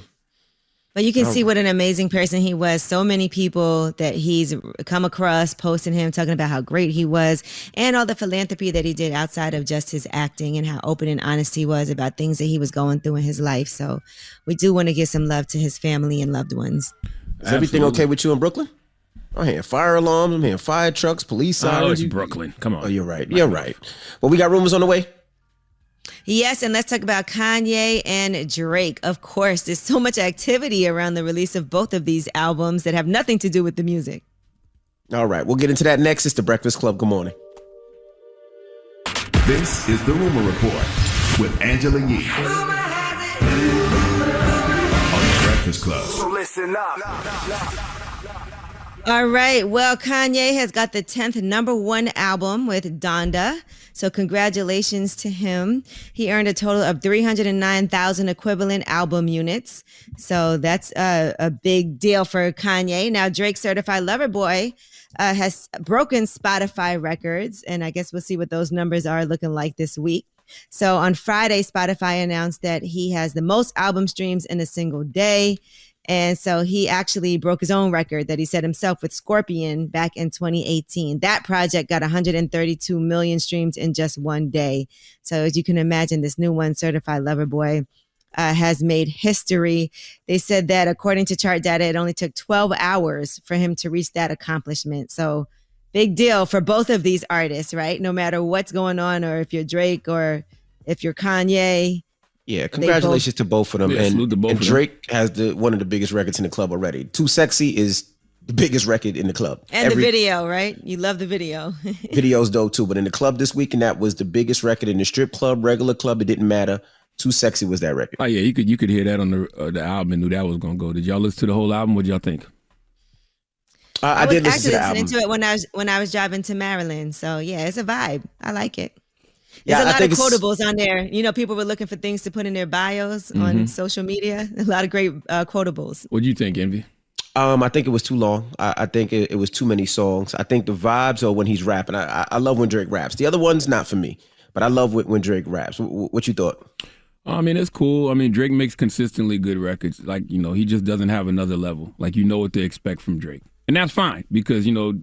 But you can see what an amazing person he was. So many people that he's come across posting him, talking about how great he was and all the philanthropy that he did outside of just his acting and how open and honest he was about things that he was going through in his life. So we do want to give some love to his family and loved ones. Is everything okay with you in Brooklyn? I'm hearing fire alarms. I'm hearing fire trucks, police sirens. Oh, it's Brooklyn. Come on. Oh, you're right. You're right. Well, we got rumors on the way. Yes, and let's talk about Kanye and Drake. Of course, there's so much activity around the release of both of these albums that have nothing to do with the music. All right, we'll get into that next. It's the Breakfast Club. Good morning. This is the Rumor Report with Angela Yee on the Breakfast Club. So listen up. All right. Well, Kanye has got the 10th #1 album with Donda. So congratulations to him. He earned a total of 309,000 equivalent album units. So that's a big deal for Kanye. Now, Drake's Certified Lover Boy has broken Spotify records. And I guess we'll see what those numbers are looking like this week. So on Friday, Spotify announced that he has the most album streams in a single day. And so he actually broke his own record that he set himself with Scorpion back in 2018. That project got 132 million streams in just one day. So as you can imagine, this new one, Certified Lover Boy, has made history. They said that according to chart data, it only took 12 hours for him to reach that accomplishment. So big deal for both of these artists, right? No matter what's going on, or if you're Drake or if you're Kanye. Yeah, congratulations to both of them. Yeah, and Drake has one of the biggest records in the club already. Too Sexy is the biggest record in the club. And the video, right? You love the video. Video's dope too, but in the club this week, and that was the biggest record in the strip club, regular club. It didn't matter. Too Sexy was that record. Oh yeah, you could hear that on the album and knew that was gonna go. Did y'all listen to the whole album? What y'all think? I did listen to the album. Listening to it when I was driving to Maryland. So yeah, it's a vibe. I like it. Yeah, There's a lot of quotables on there. You know, people were looking for things to put in their bios on social media. A lot of great quotables. What do you think, Envy? I think it was too long. I think it was too many songs. I think the vibes are when he's rapping. I love when Drake raps. The other one's not for me, but I love when Drake raps. What you thought? I mean, it's cool. I mean, Drake makes consistently good records. Like, you know, he just doesn't have another level. Like, you know what to expect from Drake. And that's fine because, you know,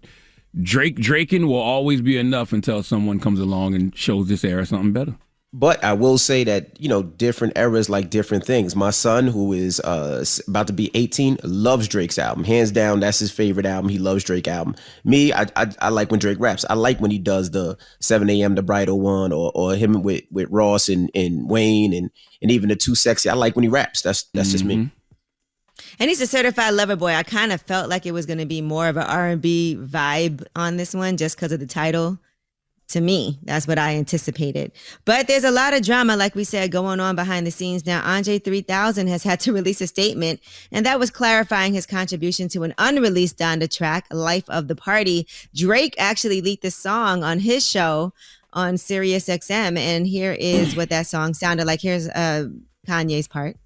Draking will always be enough until someone comes along and shows this era something better. But I will say that, you know, different eras like different things. My son, who is about to be 18, loves Drake's album. Hands down, that's his favorite album. He loves Drake album. Me, I like when Drake raps. I like when he does the 7 a.m. the Bridal one or him with Ross and Wayne and even the Too Sexy. I like when he raps. That's just me. And he's a certified lover boy. I kind of felt like it was going to be more of an R&B vibe on this one just because of the title. To me, that's what I anticipated. But there's a lot of drama, like we said, going on behind the scenes. Now, Andre 3000 has had to release a statement, and that was clarifying his contribution to an unreleased Donda track, Life of the Party. Drake actually leaked the song on his show on Sirius XM, and here is what that song sounded like. Here's Kanye's part.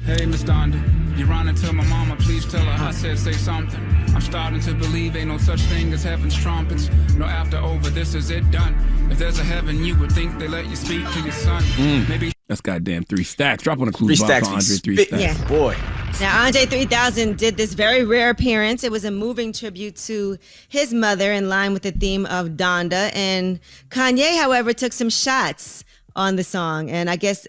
Hey, Miss Donda, you're running to my mama, please tell her I said say something. I'm starting to believe ain't no such thing as heaven's trumpets. No after over, this is it done. If there's a heaven, you would think they let you speak to your son. Maybe that's goddamn 3 stacks. Drop on a clue bar for Andre 3 stacks. Yeah. Boy. Now, Andre 3000 did this very rare appearance. It was a moving tribute to his mother in line with the theme of Donda. And Kanye, however, took some shots on the song. And I guess,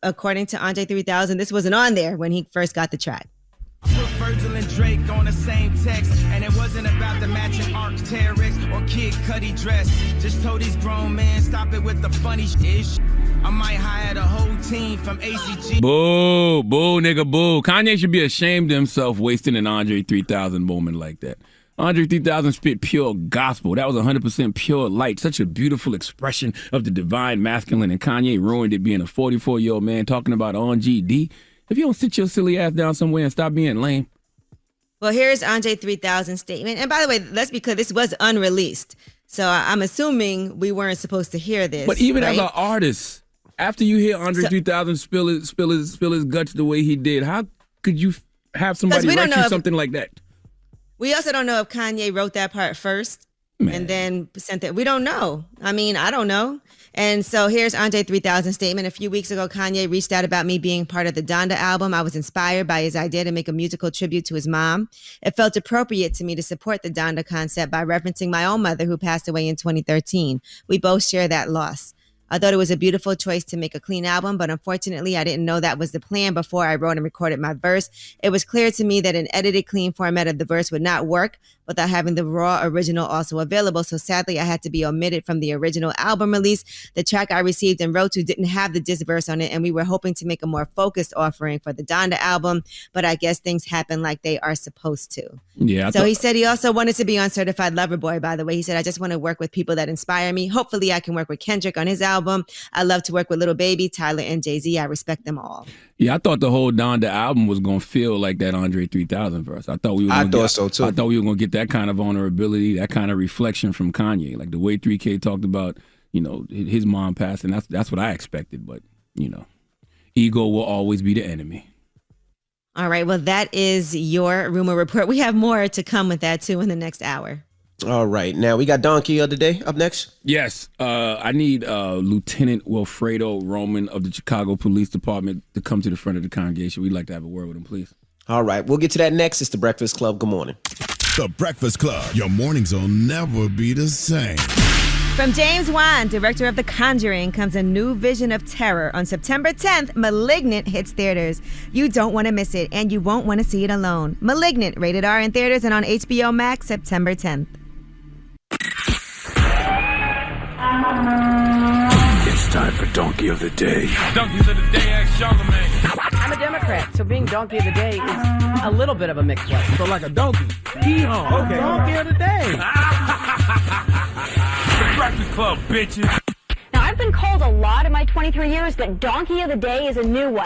according to Andre 3000, this wasn't on there when he first got the track. Put Virgil and Drake on the same text, and it wasn't about the matching Arc'teryx or Kid Cudi dress. Just told these grown men, stop it with the funny ish. I might hire the whole team from ACG. Boo, nigga, boo. Kanye should be ashamed of himself wasting an Andre 3000 moment like that. Andre 3000 spit pure gospel. That was 100% pure light. Such a beautiful expression of the divine masculine, and Kanye ruined it being a 44-year-old man talking about on GD. If you don't sit your silly ass down somewhere and stop being lame. Well, here's Andre 3000's statement. And by the way, let's be clear, this was unreleased. So I'm assuming we weren't supposed to hear this. But even right? as an artist, after you hear Andre 3000 spill his guts the way he did, how could you have somebody write you something like that? We also don't know if Kanye wrote that part first and then sent it. We don't know. I mean, I don't know. And so here's Andre 3000's statement. A few weeks ago, Kanye reached out about me being part of the Donda album. I was inspired by his idea to make a musical tribute to his mom. It felt appropriate to me to support the Donda concept by referencing my own mother who passed away in 2013. We both share that loss. I thought it was a beautiful choice to make a clean album, but unfortunately, I didn't know that was the plan before I wrote and recorded my verse. It was clear to me that an edited, clean format of the verse would not work without having the raw original also available. So sadly, I had to be omitted from the original album release. The track I received and wrote to didn't have the diss verse on it, and we were hoping to make a more focused offering for the Donda album, but I guess things happen like they are supposed to. Yeah. So he said he also wanted to be on Certified Lover Boy, by the way. He said, I just want to work with people that inspire me. Hopefully I can work with Kendrick on his album. I love to work with Lil Baby, Tyler, and Jay-Z. I respect them all. Yeah, I thought the whole Donda album was going to feel like that Andre 3000 verse. I thought we were so too. I thought we were going to get that kind of vulnerability, that kind of reflection from Kanye. Like the way 3K talked about, you know, his mom passing. That's what I expected. But, you know, ego will always be the enemy. All right. Well, that is your rumor report. We have more to come with that, too, in the next hour. All right. Now, we got Donkey of the Day up next. Yes. I need Lieutenant Wilfredo Roman of the Chicago Police Department to come to the front of the congregation. We'd like to have a word with him, please. All right. We'll get to that next. It's The Breakfast Club. Good morning. The Breakfast Club. Your mornings will never be the same. From James Wan, director of The Conjuring, comes a new vision of terror. On September 10th, Malignant hits theaters. You don't want to miss it, and you won't want to see it alone. Malignant, rated R in theaters and on HBO Max September 10th. It's time for Donkey of the Day. Donkeys of the Day, ask Charlamagne. I'm a Democrat, so being Donkey of the Day is a little bit of a mixed blessing. So like a donkey. Hee-haw. Okay. Donkey of the Day. The Breakfast Club, bitches. Now, I've been called a a lot in my 23 years, but Donkey of the Day is a new one.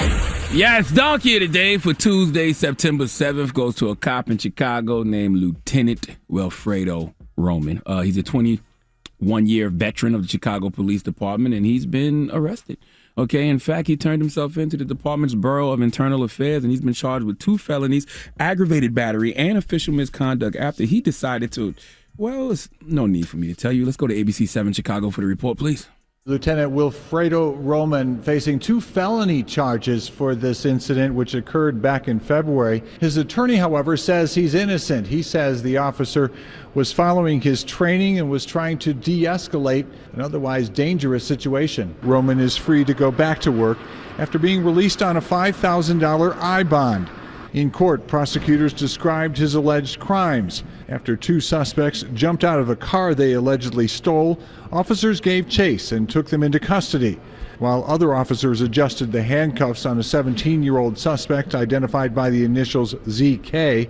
Yes, Donkey of the Day for Tuesday, September 7th goes to a cop in Chicago named Lieutenant Wilfredo Roman. He's a 21-year veteran of the Chicago Police Department, and he's been arrested. Okay, in fact, he turned himself into the department's Bureau of Internal Affairs, and he's been charged with 2 felonies, aggravated battery, and official misconduct after he decided to, well, it's no need for me to tell you. Let's go to ABC 7 Chicago for the report, please. Lieutenant Wilfredo Roman facing 2 felony charges for this incident, which occurred back in February. His attorney, however, says he's innocent. He says the officer was following his training and was trying to de-escalate an otherwise dangerous situation. Roman is free to go back to work after being released on a $5,000 I bond. In court, prosecutors described his alleged crimes. After 2 suspects jumped out of a car they allegedly stole, officers gave chase and took them into custody. While other officers adjusted the handcuffs on a 17-year-old suspect identified by the initials ZK,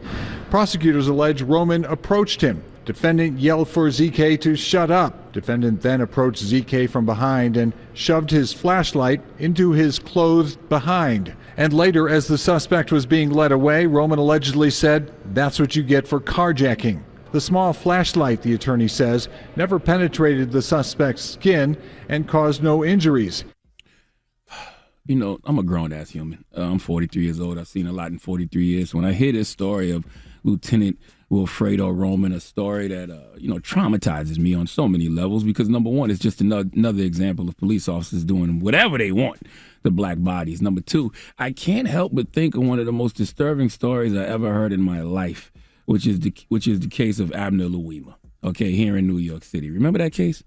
prosecutors allege Roman approached him. Defendant yelled for ZK to shut up. Defendant then approached ZK from behind and shoved his flashlight into his clothed behind. And later, as the suspect was being led away, Roman allegedly said, "That's what you get for carjacking." The small flashlight, the attorney says, never penetrated the suspect's skin and caused no injuries. You know, I'm a grown-ass human. I'm 43 years old. I've seen a lot in 43 years. When I hear this story of Lieutenant Wilfredo Roman, a story that, traumatizes me on so many levels because, number one, it's just another example of police officers doing whatever they want to black bodies. Number two, I can't help but think of one of the most disturbing stories I ever heard in my life, which is the case of Abner Louima, okay, here in New York City. Remember that case?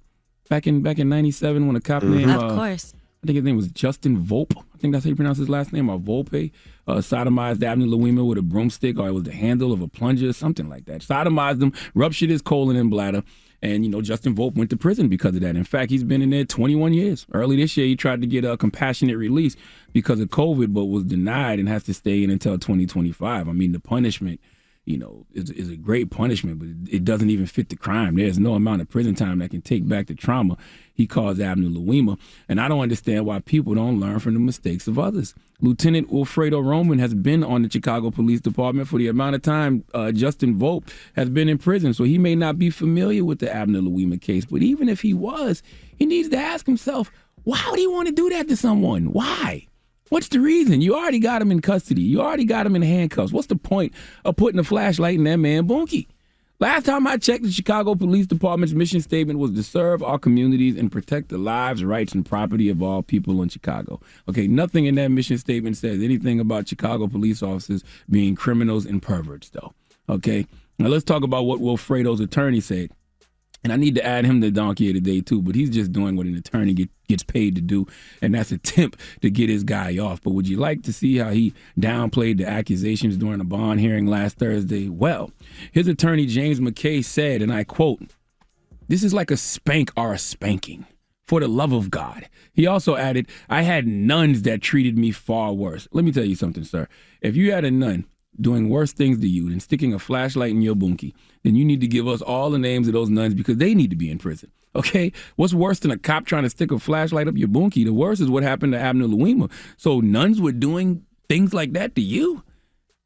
Back in 97 when a cop named... Of course. I think his name was Justin Volpe. I think that's how you pronounce his last name, or Volpe. Sodomized Abner Louima with a broomstick, or it was the handle of a plunger, something like that. Sodomized him, ruptured his colon and bladder, and, Justin Volpe went to prison because of that. In fact, he's been in there 21 years. Early this year, he tried to get a compassionate release because of COVID, but was denied and has to stay in until 2025. I mean, the punishment, is a great punishment, but it doesn't even fit the crime. There's no amount of prison time that can take back the trauma he caused Abner Louima, and I don't understand why people don't learn from the mistakes of others. Lieutenant Wilfredo Roman has been on the Chicago Police Department for the amount of time Justin Volpe has been in prison, so he may not be familiar with the Abner Louima case, but even if he was, he needs to ask himself, why would he want to do that to someone? Why? What's the reason? You already got him in custody. You already got him in handcuffs. What's the point of putting a flashlight in that man bunkie? Last time I checked, the Chicago Police Department's mission statement was to serve our communities and protect the lives, rights, and property of all people in Chicago. Okay, nothing in that mission statement says anything about Chicago police officers being criminals and perverts, though. Okay, now let's talk about what Wilfredo's attorney said. And I need to add him to Donkey of the Day, too, but he's just doing what an attorney gets paid to do, and that's attempt to get his guy off. But would you like to see how he downplayed the accusations during a bond hearing last Thursday? Well, his attorney, James McKay, said, and I quote, "This is like a spank or a spanking. For the love of God." He also added, "I had nuns that treated me far worse." Let me tell you something, sir. If you had a nun doing worse things to you than sticking a flashlight in your bunkie, then you need to give us all the names of those nuns because they need to be in prison. Okay? What's worse than a cop trying to stick a flashlight up your bunkie? The worst is what happened to Abner Louima. So nuns were doing things like that to you?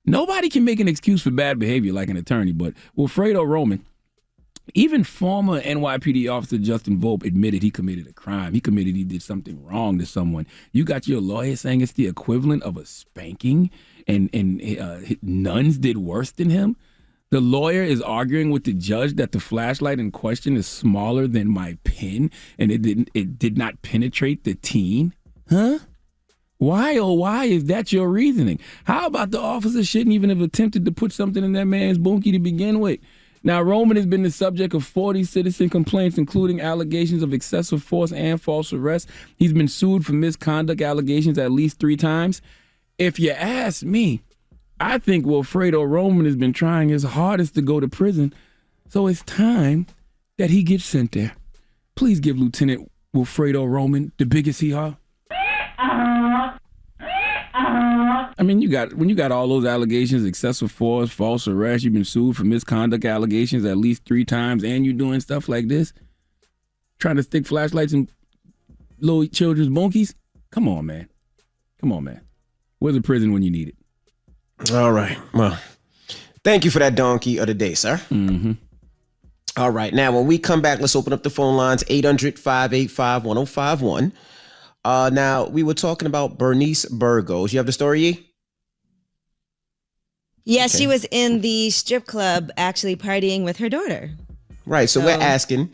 Nobody can make an excuse for bad behavior like an attorney, but Wilfredo Roman, even former NYPD officer Justin Volpe admitted he committed a crime. He did something wrong to someone. You got your lawyer saying it's the equivalent of a spanking and nuns did worse than him? The lawyer is arguing with the judge that the flashlight in question is smaller than my pen and it did not penetrate the teen? Huh? Why, oh why is that your reasoning? How about the officer shouldn't even have attempted to put something in that man's bunkie to begin with? Now, Roman has been the subject of 40 citizen complaints, including allegations of excessive force and false arrest. He's been sued for misconduct allegations at least 3 times. If you ask me, I think Wilfredo Roman has been trying his hardest to go to prison, so it's time that he gets sent there. Please give Lieutenant Wilfredo Roman the biggest hee-haw. I mean, when you got all those allegations, excessive force, false arrest, you've been sued for misconduct allegations at least 3 times, and you're doing stuff like this, trying to stick flashlights in. little children's monkeys. Come on, man. Where's the prison when you need it? All right. Well, thank you for that donkey of the day, sir. Mm-hmm. All right. Now, when we come back, let's open up the phone lines, 800-585-1051. Now, we were talking about Bernice Burgos. You have the story, Yee? Yeah, okay. She was in the strip club actually partying with her daughter. Right. So we're asking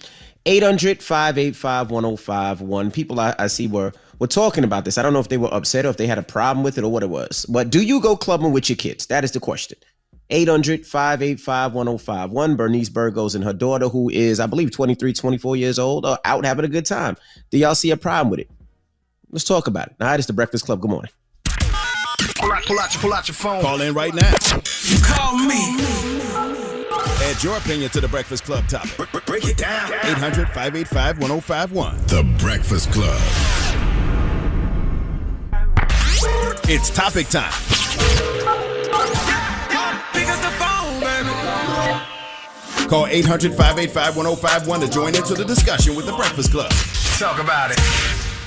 800-585-1051. People I see were talking about this. I don't know if they were upset or if they had a problem with it or what it was. But do you go clubbing with your kids? That is the question. 800-585-1051. Bernice Burgos and her daughter, who is, I believe, 23, 24 years old, are out having a good time. Do y'all see a problem with it? Let's talk about it. All right, it's the Breakfast Club. Good morning. Pull out your phone. Call in right now. You call me. Add your opinion to the Breakfast Club topic. Break it down. 800-585-1051. The Breakfast Club. It's topic time. Pick up the phone, baby. Call 800-585-1051 to join into the discussion with the Breakfast Club. Talk about it.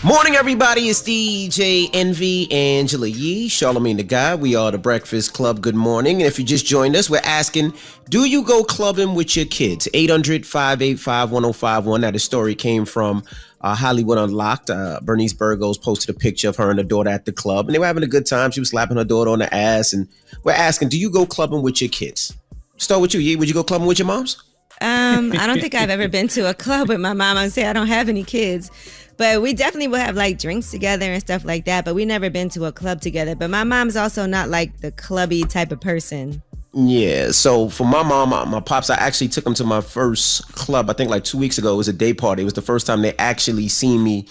Morning, everybody. It's DJ Envy, Angela Yee, Charlamagne the Guy. We are the Breakfast Club. Good morning. And if you just joined us, we're asking, do you go clubbing with your kids? 800-585-1051. Now, the story came from Hollywood Unlocked. Bernice Burgos posted a picture of her and her daughter at the club, and they were having a good time. She was slapping her daughter on the ass, and we're asking, do you go clubbing with your kids? Start with you, Yee. Would you go clubbing with your moms? I don't think I've ever been to a club with my mom. I say I don't have any kids. But we definitely will have like drinks together and stuff like that. But we never been to a club together. But my mom's also not like the clubby type of person. Yeah. So for my mom, my pops, I actually took them to my first club. I think like 2 weeks ago. It was a day party. It was the first time they actually seen me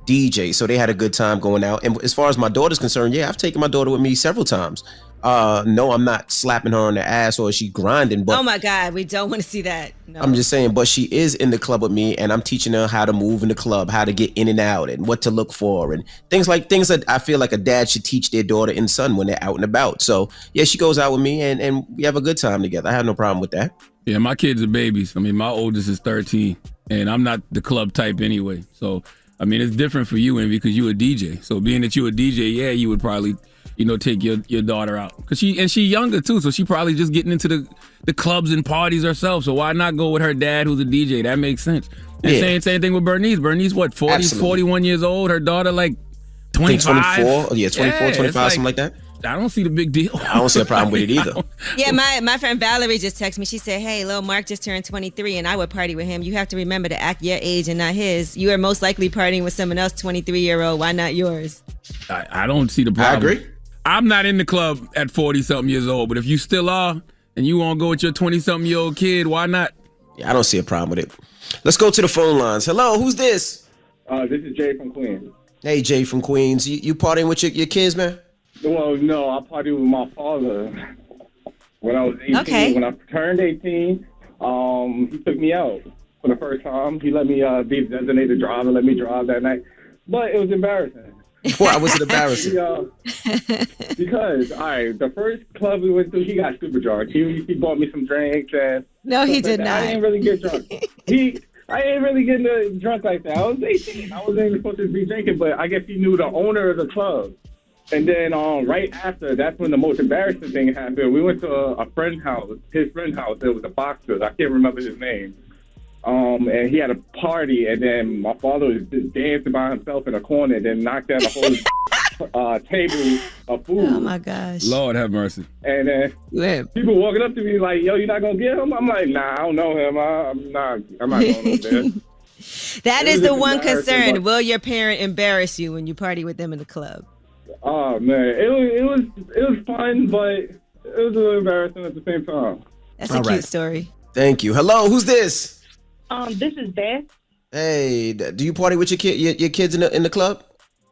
DJ. So they had a good time going out. And as far as my daughter's concerned, yeah, I've taken my daughter with me several times. No, I'm not slapping her on the ass or is she grinding. But oh my God, we don't want to see that. No. I'm just saying, but she is in the club with me and I'm teaching her how to move in the club, how to get in and out and what to look for and things that I feel like a dad should teach their daughter and son when they're out and about. So yeah, she goes out with me and we have a good time together. I have no problem with that. Yeah, my kids are babies. I mean, my oldest is 13 and I'm not the club type anyway. So, I mean, it's different for you, Envy, because you a DJ. So being that you a DJ, yeah, you would probably take your daughter out. Because she younger too, so she probably just getting into the clubs and parties herself. So why not go with her dad who's a DJ? That makes sense. And same thing with Bernice. Bernice, what, 40, absolutely. 41 years old? Her daughter, like 25? 24, yeah, 24, 25, something like that. I don't see the big deal. I don't see a problem with it either. Yeah, my friend Valerie just texted me. She said, hey, little Mark just turned 23 and I would party with him. You have to remember to act your age and not his. You are most likely partying with someone else 23-year-old. Why not yours? I don't see the problem. I agree. I'm not in the club at 40-something years old, but if you still are and you want to go with your 20-something-year-old kid, why not? Yeah, I don't see a problem with it. Let's go to the phone lines. Hello, who's this? This is Jay from Queens. Hey, Jay from Queens. You partying with your kids, man? Well, no, I partied with my father when I was 18. Okay. When I turned 18, he took me out for the first time. He let me be the designated driver, let me drive that night. But it was embarrassing. Why was it embarrassing? Because, all right, the first club we went to, he got super drunk. He bought me some drinks. And no, he did not. I didn't really get drunk. I ain't really getting drunk like that. I was 18. I wasn't even supposed to be drinking, but I guess he knew the owner of the club. And then right after, that's when the most embarrassing thing happened. We went to a friend's house, his friend's house. It was a boxer. I can't remember his name. And he had a party, and then my father was just dancing by himself in a corner and then knocked down a whole table of food. Oh, my gosh. Lord have mercy. And then people walking up to me like, yo, you're not going to get him? I'm like, nah, I don't know him. I'm not going over there. That is the one concern. Will your parent embarrass you when you party with them in the club? Oh, man. It was fun, but it was a little embarrassing at the same time. That's a cute story. Thank you. Hello, who's this? This is Beth. Hey, do you party with your kids in the club?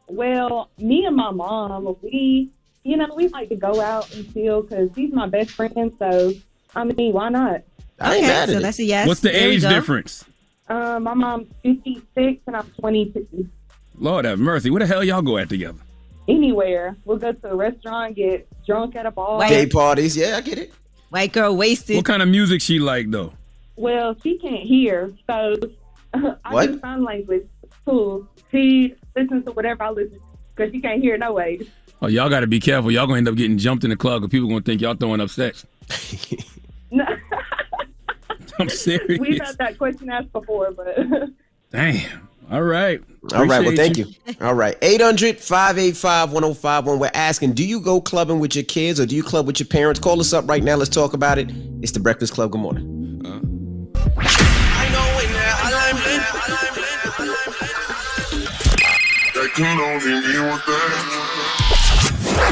Well, me and my mom, we like to go out and chill because he's my best friend. So, I mean, why not? I ain't mad at it. That's a yes. What's the age difference? My mom's 56 and I'm 22. Lord have mercy. Where the hell y'all go at together? Anywhere. We'll go to a restaurant, get drunk at a bar. Day parties. Yeah, I get it. White girl wasted. What kind of music she like, though? Well, she can't hear, so I do sign language. Cool. She listen to whatever I listen because she can't hear it no way. Oh, y'all got to be careful. Y'all gonna end up getting jumped in the club because people gonna think y'all throwing up sex. No. I'm serious. We've had that question asked before, but damn. All right. All right. Well, thank you. All right. 800-585-1051. We're asking, do you go clubbing with your kids or do you club with your parents? Call us up right now. Let's talk about it. It's the Breakfast Club. Good morning.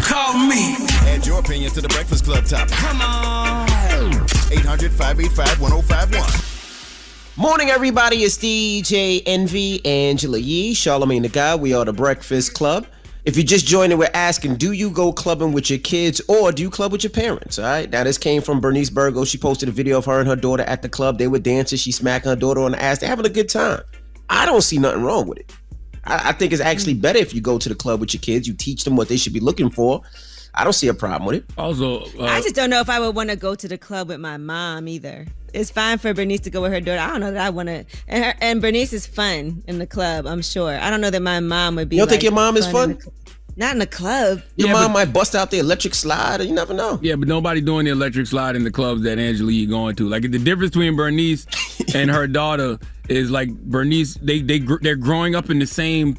Call me. Add your opinion to the Breakfast Club topic. Come on. 800-585-1051. Morning, everybody. It's DJ Envy, Angela Yee, Charlamagne the Guy. We are the Breakfast Club. If you're just joining, we're asking, do you go clubbing with your kids or do you club with your parents? All right. Now, this came from Bernice Burgos. She posted a video of her and her daughter at the club. They were dancing. She smacking her daughter on the ass. They're having a good time. I don't see nothing wrong with it. I think it's actually better if you go to the club with your kids. You teach them what they should be looking for. I don't see a problem with it. Also, I just don't know if I would want to go to the club with my mom either. It's fine for Bernice to go with her daughter. I don't know that I want to. And Bernice is fun in the club, I'm sure. I don't know that my mom would be. You don't think your mom is fun? Not in the club. Your mom might bust out the electric slide, or you never know. Yeah, but nobody doing the electric slide in the clubs that Angela Yee going to. Like, the difference between Bernice and her daughter is like Bernice. They're growing up in the same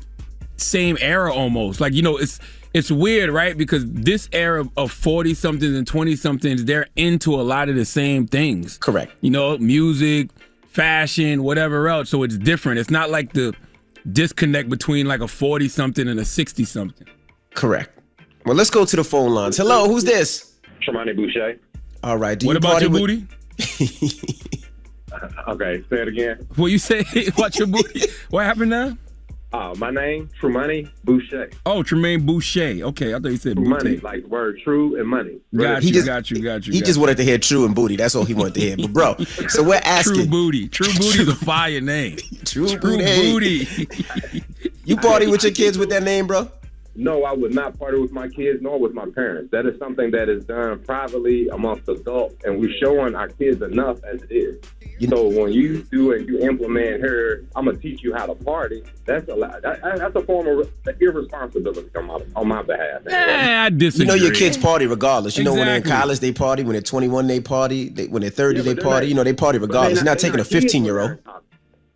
era almost. Like, you know, it's weird, right? Because this era of 40-somethings and 20-somethings, they're into a lot of the same things. Correct. You know, music, fashion, whatever else. So it's different. It's not like the disconnect between like a 40-something and a 60-something. Correct. Well, let's go to the phone lines. Hello, who's this? Charlamagne Boucher. All right. What about your booty? Okay, say it again. What you say about your booty? What happened now? My name, Charlamagne Boucher. Oh, Charlamagne Boucher. Okay, I thought you said money, booty. like the word true and money. Got you. He just wanted to hear true and booty. That's all he wanted to hear. But bro, so we're asking. True booty. True booty is a fire name. True booty. You party with your kids with that name, bro? No, I would not party with my kids nor with my parents. That is something that is done privately amongst adults, and we're showing our kids enough as it is. So when you do it, you implement her, I'm going to teach you how to party, that's a form of irresponsibility on my behalf. I disagree. You know your kids party regardless. You know when they're in Exactly. college, they party. When they're 21, they party. When they're 30, they party. You know, they party regardless. You're not taking a 15-year-old.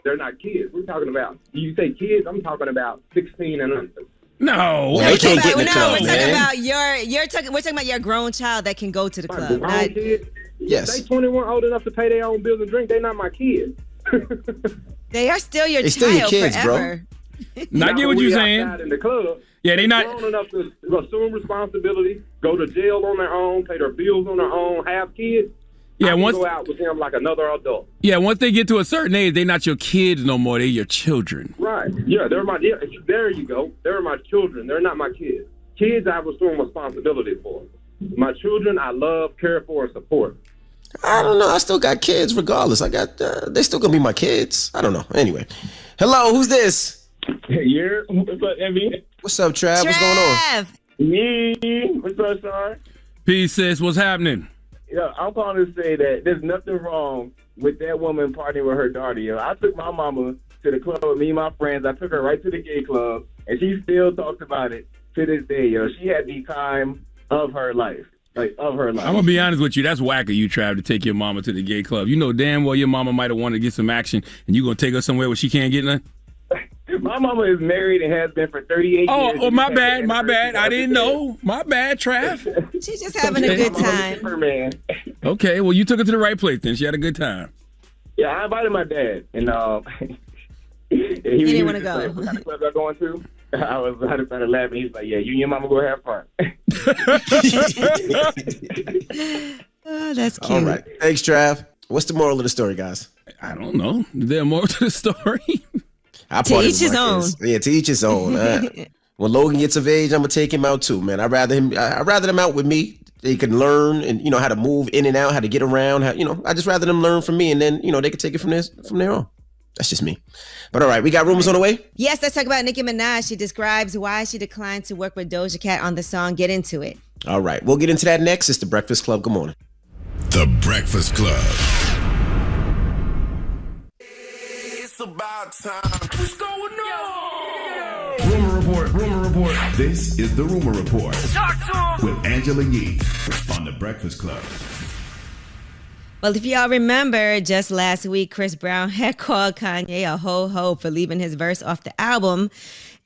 They're not kids. We're talking about, you say kids, I'm talking about 16 and under. No, they can't get in the club, we're talking man. about we're talking about your grown child that can go to the club. Grown kids. Yes. They 21 old enough to pay their own bills and drink. They're not my kids. They are still your They child still your kids, forever. Bro. I get what you're saying. In the club, Yeah, they not grown enough to assume responsibility, go to jail on their own, pay their bills on their own, have kids. Yeah, I can once go out with them like another adult. Yeah, once they get to a certain age, they're not your kids no more. They're your children. Right. Yeah, there you go. They're my children. They're not my kids. Kids I assume responsibility for. My children I love, care for, and support. I don't know. I still got kids regardless. I got, they're still going to be my kids. I don't know. Anyway. Hello, who's this? Yeah, what's up, Envy? What's up, Trav? What's going on? Me. What's up, Sean? Peace, sis. What's happening? Yeah, I'm calling to say that there's nothing wrong with that woman partying with her daughter. You know, I took my mama to the club with me and my friends. I took her right to the gay club, and she still talks about it to this day. You know, she had the time of her life. Like, of her life. I'm going to be honest with you. That's whack of you, Trav, to take your mama to the gay club. You know damn well your mama might have wanted to get some action, and you going to take her somewhere where she can't get none? My mama is married and has been for 38 years. Oh, my bad. I didn't know. My bad, Trav. She's just having a good time. Her man. Okay, well, you took her to the right place then. She had a good time. Yeah, I invited my dad, and he didn't want to go. Like, what kind of club y'all going to? I was started laughing. He's like, yeah, you and your mama go have fun. Oh, that's cute. All right. Thanks, Trav. What's the moral of the story, guys? I don't know. Is there more to the story? To each his own. Yeah, to each his own. When Logan gets of age, I'm gonna take him out too, man. I'd rather them out with me. They can learn and how to move in and out, how to get around. I just rather them learn from me, and then they can take it from there on. That's just me. But all right, we got rumors on the way. Yes, let's talk about Nicki Minaj. She describes why she declined to work with Doja Cat on the song Get Into It. All right, we'll get into that next. It's the Breakfast Club. Good morning. The Breakfast Club. It's about time. What's going on? Rumor Report. This is the Rumor Report with Angela Yee on The Breakfast Club. Well, if y'all remember, just last week, Chris Brown had called Kanye a ho-ho for leaving his verse off the album.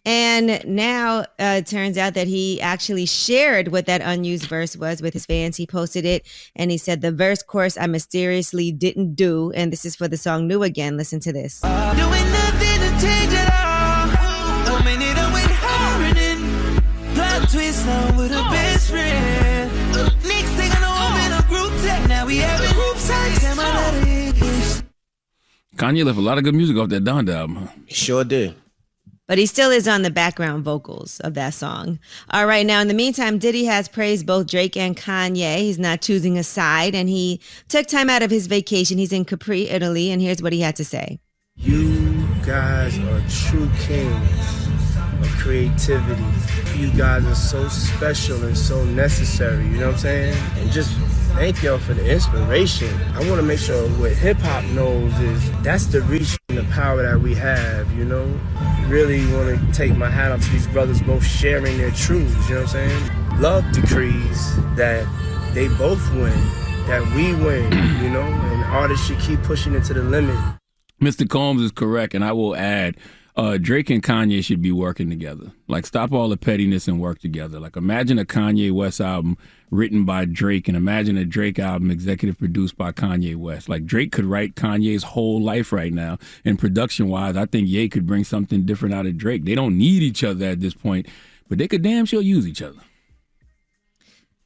And now it turns out that he actually shared what that unused verse was with his fans. He posted it, and he said, the verse chorus I mysteriously didn't do. And this is for the song New Again. Listen to this. Doing nothing to change it all. No minute I went hard plot twist now with a best friend. Next thing I know, I'm in a group text. Now we having group sex. Kanye left a lot of good music off that Donda album. Huh? He sure did. But he still is on the background vocals of that song. All right, now in the meantime, Diddy has praised both Drake and Kanye. He's not choosing a side, and he took time out of his vacation. He's in Capri, Italy, and here's what he had to say. You guys are true kings of creativity. You guys are so special and so necessary, you know what I'm saying? And just thank y'all for the inspiration. I want to make sure what hip-hop knows is that's the reach and the power that we have, you know? Really want to take my hat off to these brothers both sharing their truths, you know what I'm saying? Love decrees that they both win, that we win, you know? And artists should keep pushing it to the limit. Mr. Combs is correct, and I will add, Drake and Kanye should be working together. Like, stop all the pettiness and work together. Like, imagine a Kanye West album written by Drake, and imagine a Drake album executive produced by Kanye West. Like, Drake could write Kanye's whole life right now. And production-wise, I think Ye could bring something different out of Drake. They don't need each other at this point, but they could damn sure use each other.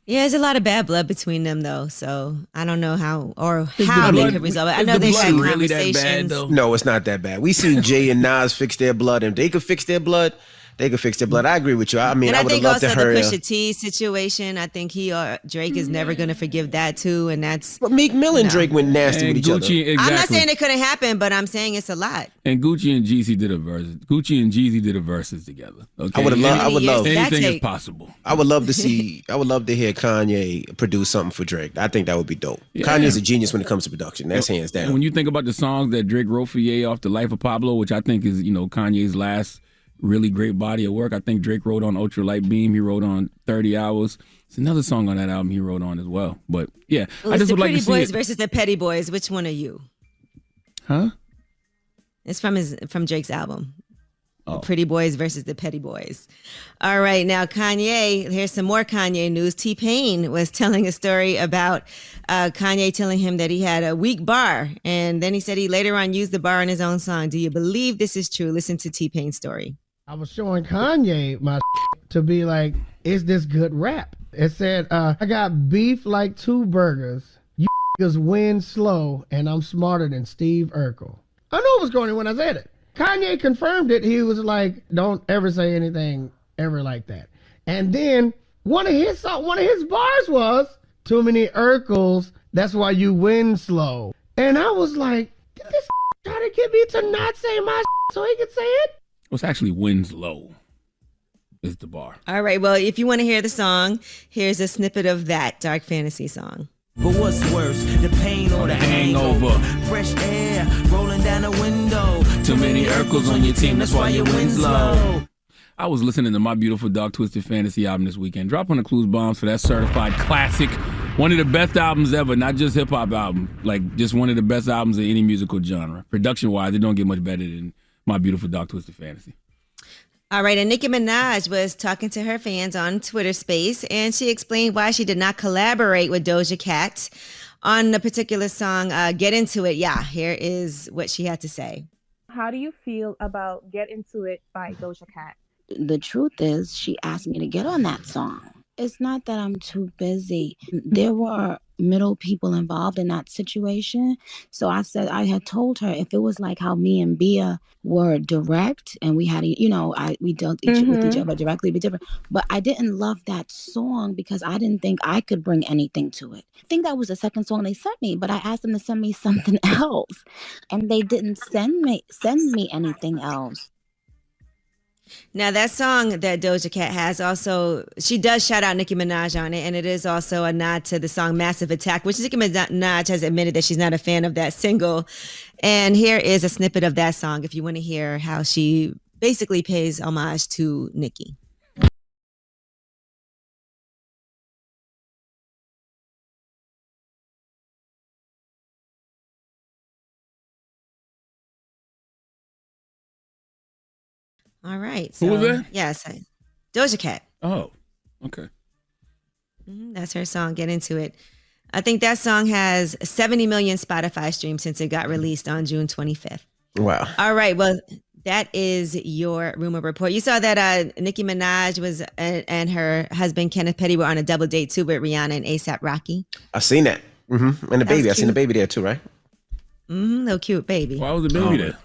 Yeah, there's a lot of bad blood between them, though. So I don't know how they could resolve it. I know they had conversations. No, it's not that bad. We seen Jay and Nas fix their blood, and they could fix their blood. They could fix their blood. I agree with you. I mean, and I would have loved to also hear the Pusha T situation. I think Drake is never going to forgive that too, and that's. But Meek Mill and Drake went nasty with each other. Exactly. I'm not saying it couldn't happen, but I'm saying it's a lot. And Gucci and Jeezy did a verse. Gucci and Jeezy did a verses together. Okay? I would love anything is possible. I would love to see. I would love to hear Kanye produce something for Drake. I think that would be dope. Yeah. Kanye's a genius when it comes to production. That's hands down. And when you think about the songs that Drake wrote for Ye off the Life of Pablo, which I think is Kanye's last really great body of work. I think Drake wrote on Ultra Light Beam. He wrote on 30 Hours. It's another song on that album he wrote on as well. But yeah, I just would like to see it. Pretty Boys versus the Petty Boys. Which one are you? Huh? It's from Drake's album. Oh. The Pretty Boys versus the Petty Boys. All right, now Kanye. Here's some more Kanye news. T-Pain was telling a story about Kanye telling him that he had a weak bar, and then he said he later on used the bar in his own song. Do you believe this is true? Listen to T-Pain's story. I was showing Kanye my to be like, is this good rap? It said, I got beef like 2 burgers. You niggas win slow, and I'm smarter than Steve Urkel. I knew it was going when I said it. Kanye confirmed it. He was like, don't ever say anything ever like that. And then one of his bars was, too many Urkels, that's why you win slow. And I was like, did this try to get me to not say my so he could say it? It's actually wins low is the bar. All right, well, if you want to hear the song, here's a snippet of that Dark Fantasy song. But what's worse, the pain or the hangover? Fresh air rolling down the window. Too many Urkels on your team, that's why your win's low. I was listening to My Beautiful Dark Twisted Fantasy album this weekend. Drop on the Clues Bombs for that certified classic. One of the best albums ever, not just hip-hop album. Like, just one of the best albums in any musical genre. Production-wise, it don't get much better than My Beautiful Dark Twisted Fantasy. All right, and Nicki Minaj was talking to her fans on Twitter Space, and she explained why she did not collaborate with Doja Cat on the particular song, Get Into It. Yeah, here is what she had to say. How do you feel about Get Into It by Doja Cat? The truth is, she asked me to get on that song. It's not that I'm too busy. There were middle people involved in that situation. So I had told her if it was like how me and Bia were direct and we had, we dealt with each other directly, it'd be different. But I didn't love that song because I didn't think I could bring anything to it. I think that was the second song they sent me, but I asked them to send me something else. And they didn't send me anything else. Now, that song that Doja Cat has also, she does shout out Nicki Minaj on it, and it is also a nod to the song Massive Attack, which Nicki Minaj has admitted that she's not a fan of that single. And here is a snippet of that song if you want to hear how she basically pays homage to Nicki. All right. So, who was that? Yes, Doja Cat. Oh, okay. That's her song. Get Into It. I think that song has 70 million Spotify streams since it got released on June 25th. Wow. All right. Well, that is your rumor report. You saw that Nicki Minaj was and her husband Kenneth Petty were on a double date too with Rihanna and A$AP Rocky. I seen that. Mm-hmm. And the baby. I seen the baby there too, right? Little cute baby. Why was the baby there?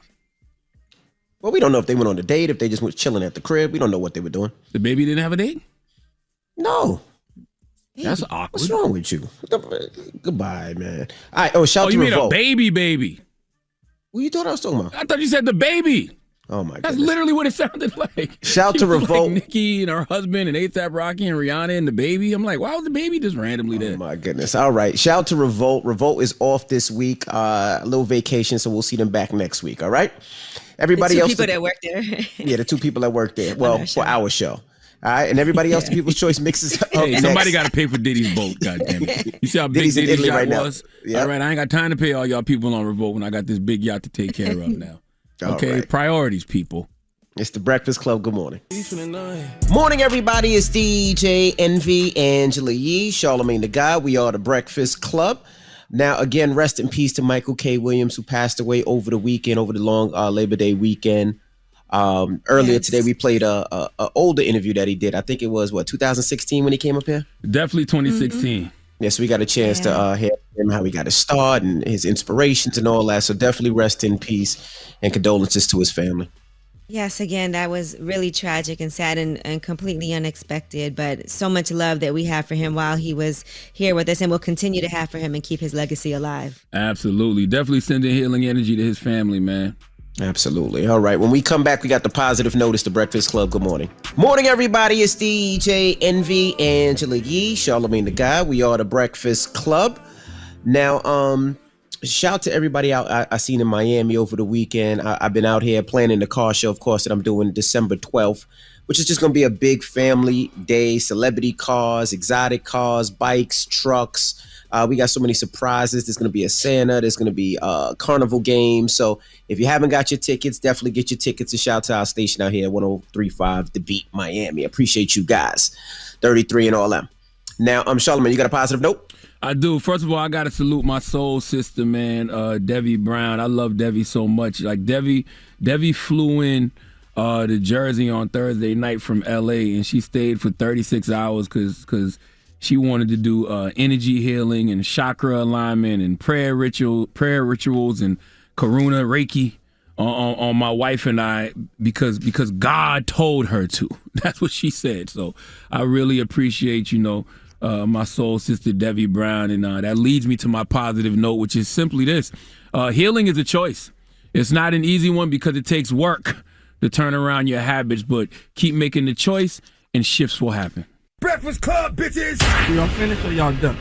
Well, we don't know if they went on a date, if they just went chilling at the crib. We don't know what they were doing. The baby didn't have a date? No. That's awkward. What's wrong with you? Goodbye, man. All right. Oh, shout to you mean Revolt. a baby? What you thought I was talking about? I thought you said the baby. Oh my god. That's literally what it sounded like. Shout to Revolt. Like Nicki and her husband and A$AP Rocky and Rihanna and the baby. I'm like, why was the baby just randomly there? Oh my goodness. All right. Shout to Revolt. Revolt is off this week. A little vacation, so we'll see them back next week. All right. Everybody else. The two people that work there. Yeah, the two people that work there. Well, for our show. All right, and everybody else, the People's Choice mixes up. Hey, somebody got to pay for Diddy's boat, goddammit. You see how big Diddy's yacht was? Yep. All right, I ain't got time to pay all y'all people on Revolt when I got this big yacht to take care of now. Okay, right. Priorities, people. It's the Breakfast Club. Good morning. Morning, everybody. It's DJ Envy, Angela Yee, Charlamagne the Guy. We are the Breakfast Club. Now, again, rest in peace to Michael K. Williams, who passed away over the weekend, over the long Labor Day weekend. Earlier today, we played a older interview that he did. I think it was, 2016 when he came up here? Definitely 2016. Mm-hmm. Yes, we got a chance to hear him, how he got his start and his inspirations and all that. So definitely rest in peace and condolences to his family. Yes, again, that was really tragic and sad and completely unexpected, but so much love that we have for him while he was here with us, and we'll continue to have for him and keep his legacy alive. Absolutely. Definitely sending healing energy to his family, man. Absolutely. All right. When we come back, we got the positive notice, the Breakfast Club. Good morning. Morning, everybody. It's DJ Envy, Angela Yee, Charlamagne the Guy. We are the Breakfast Club. Now, shout to everybody out I seen in Miami over the weekend. I've been out here planning the car show, of course, that I'm doing December 12th, which is just going to be a big family day, celebrity cars, exotic cars, bikes, trucks. We got so many surprises. There's going to be a Santa. There's going to be a carnival game. So if you haven't got your tickets, definitely get your tickets and shout to our station out here, 103.5 The Beat Miami. Appreciate you guys. 33 and all them. Now, Charlamagne, you got a positive note? I do. First of all, I got to salute my soul sister, man, Debbie Brown. I love Debbie so much. Like, Debbie flew in to Jersey on Thursday night from L.A., and she stayed for 36 hours because she wanted to do energy healing and chakra alignment and prayer rituals and Karuna Reiki on my wife and I because God told her to. That's what she said. So I really appreciate, my soul sister Debbie Brown, and that leads me to my positive note, which is simply this: healing is a choice. It's not an easy one because it takes work to turn around your habits, but keep making the choice and shifts will happen. Breakfast Club, bitches! Y'all finished or y'all done?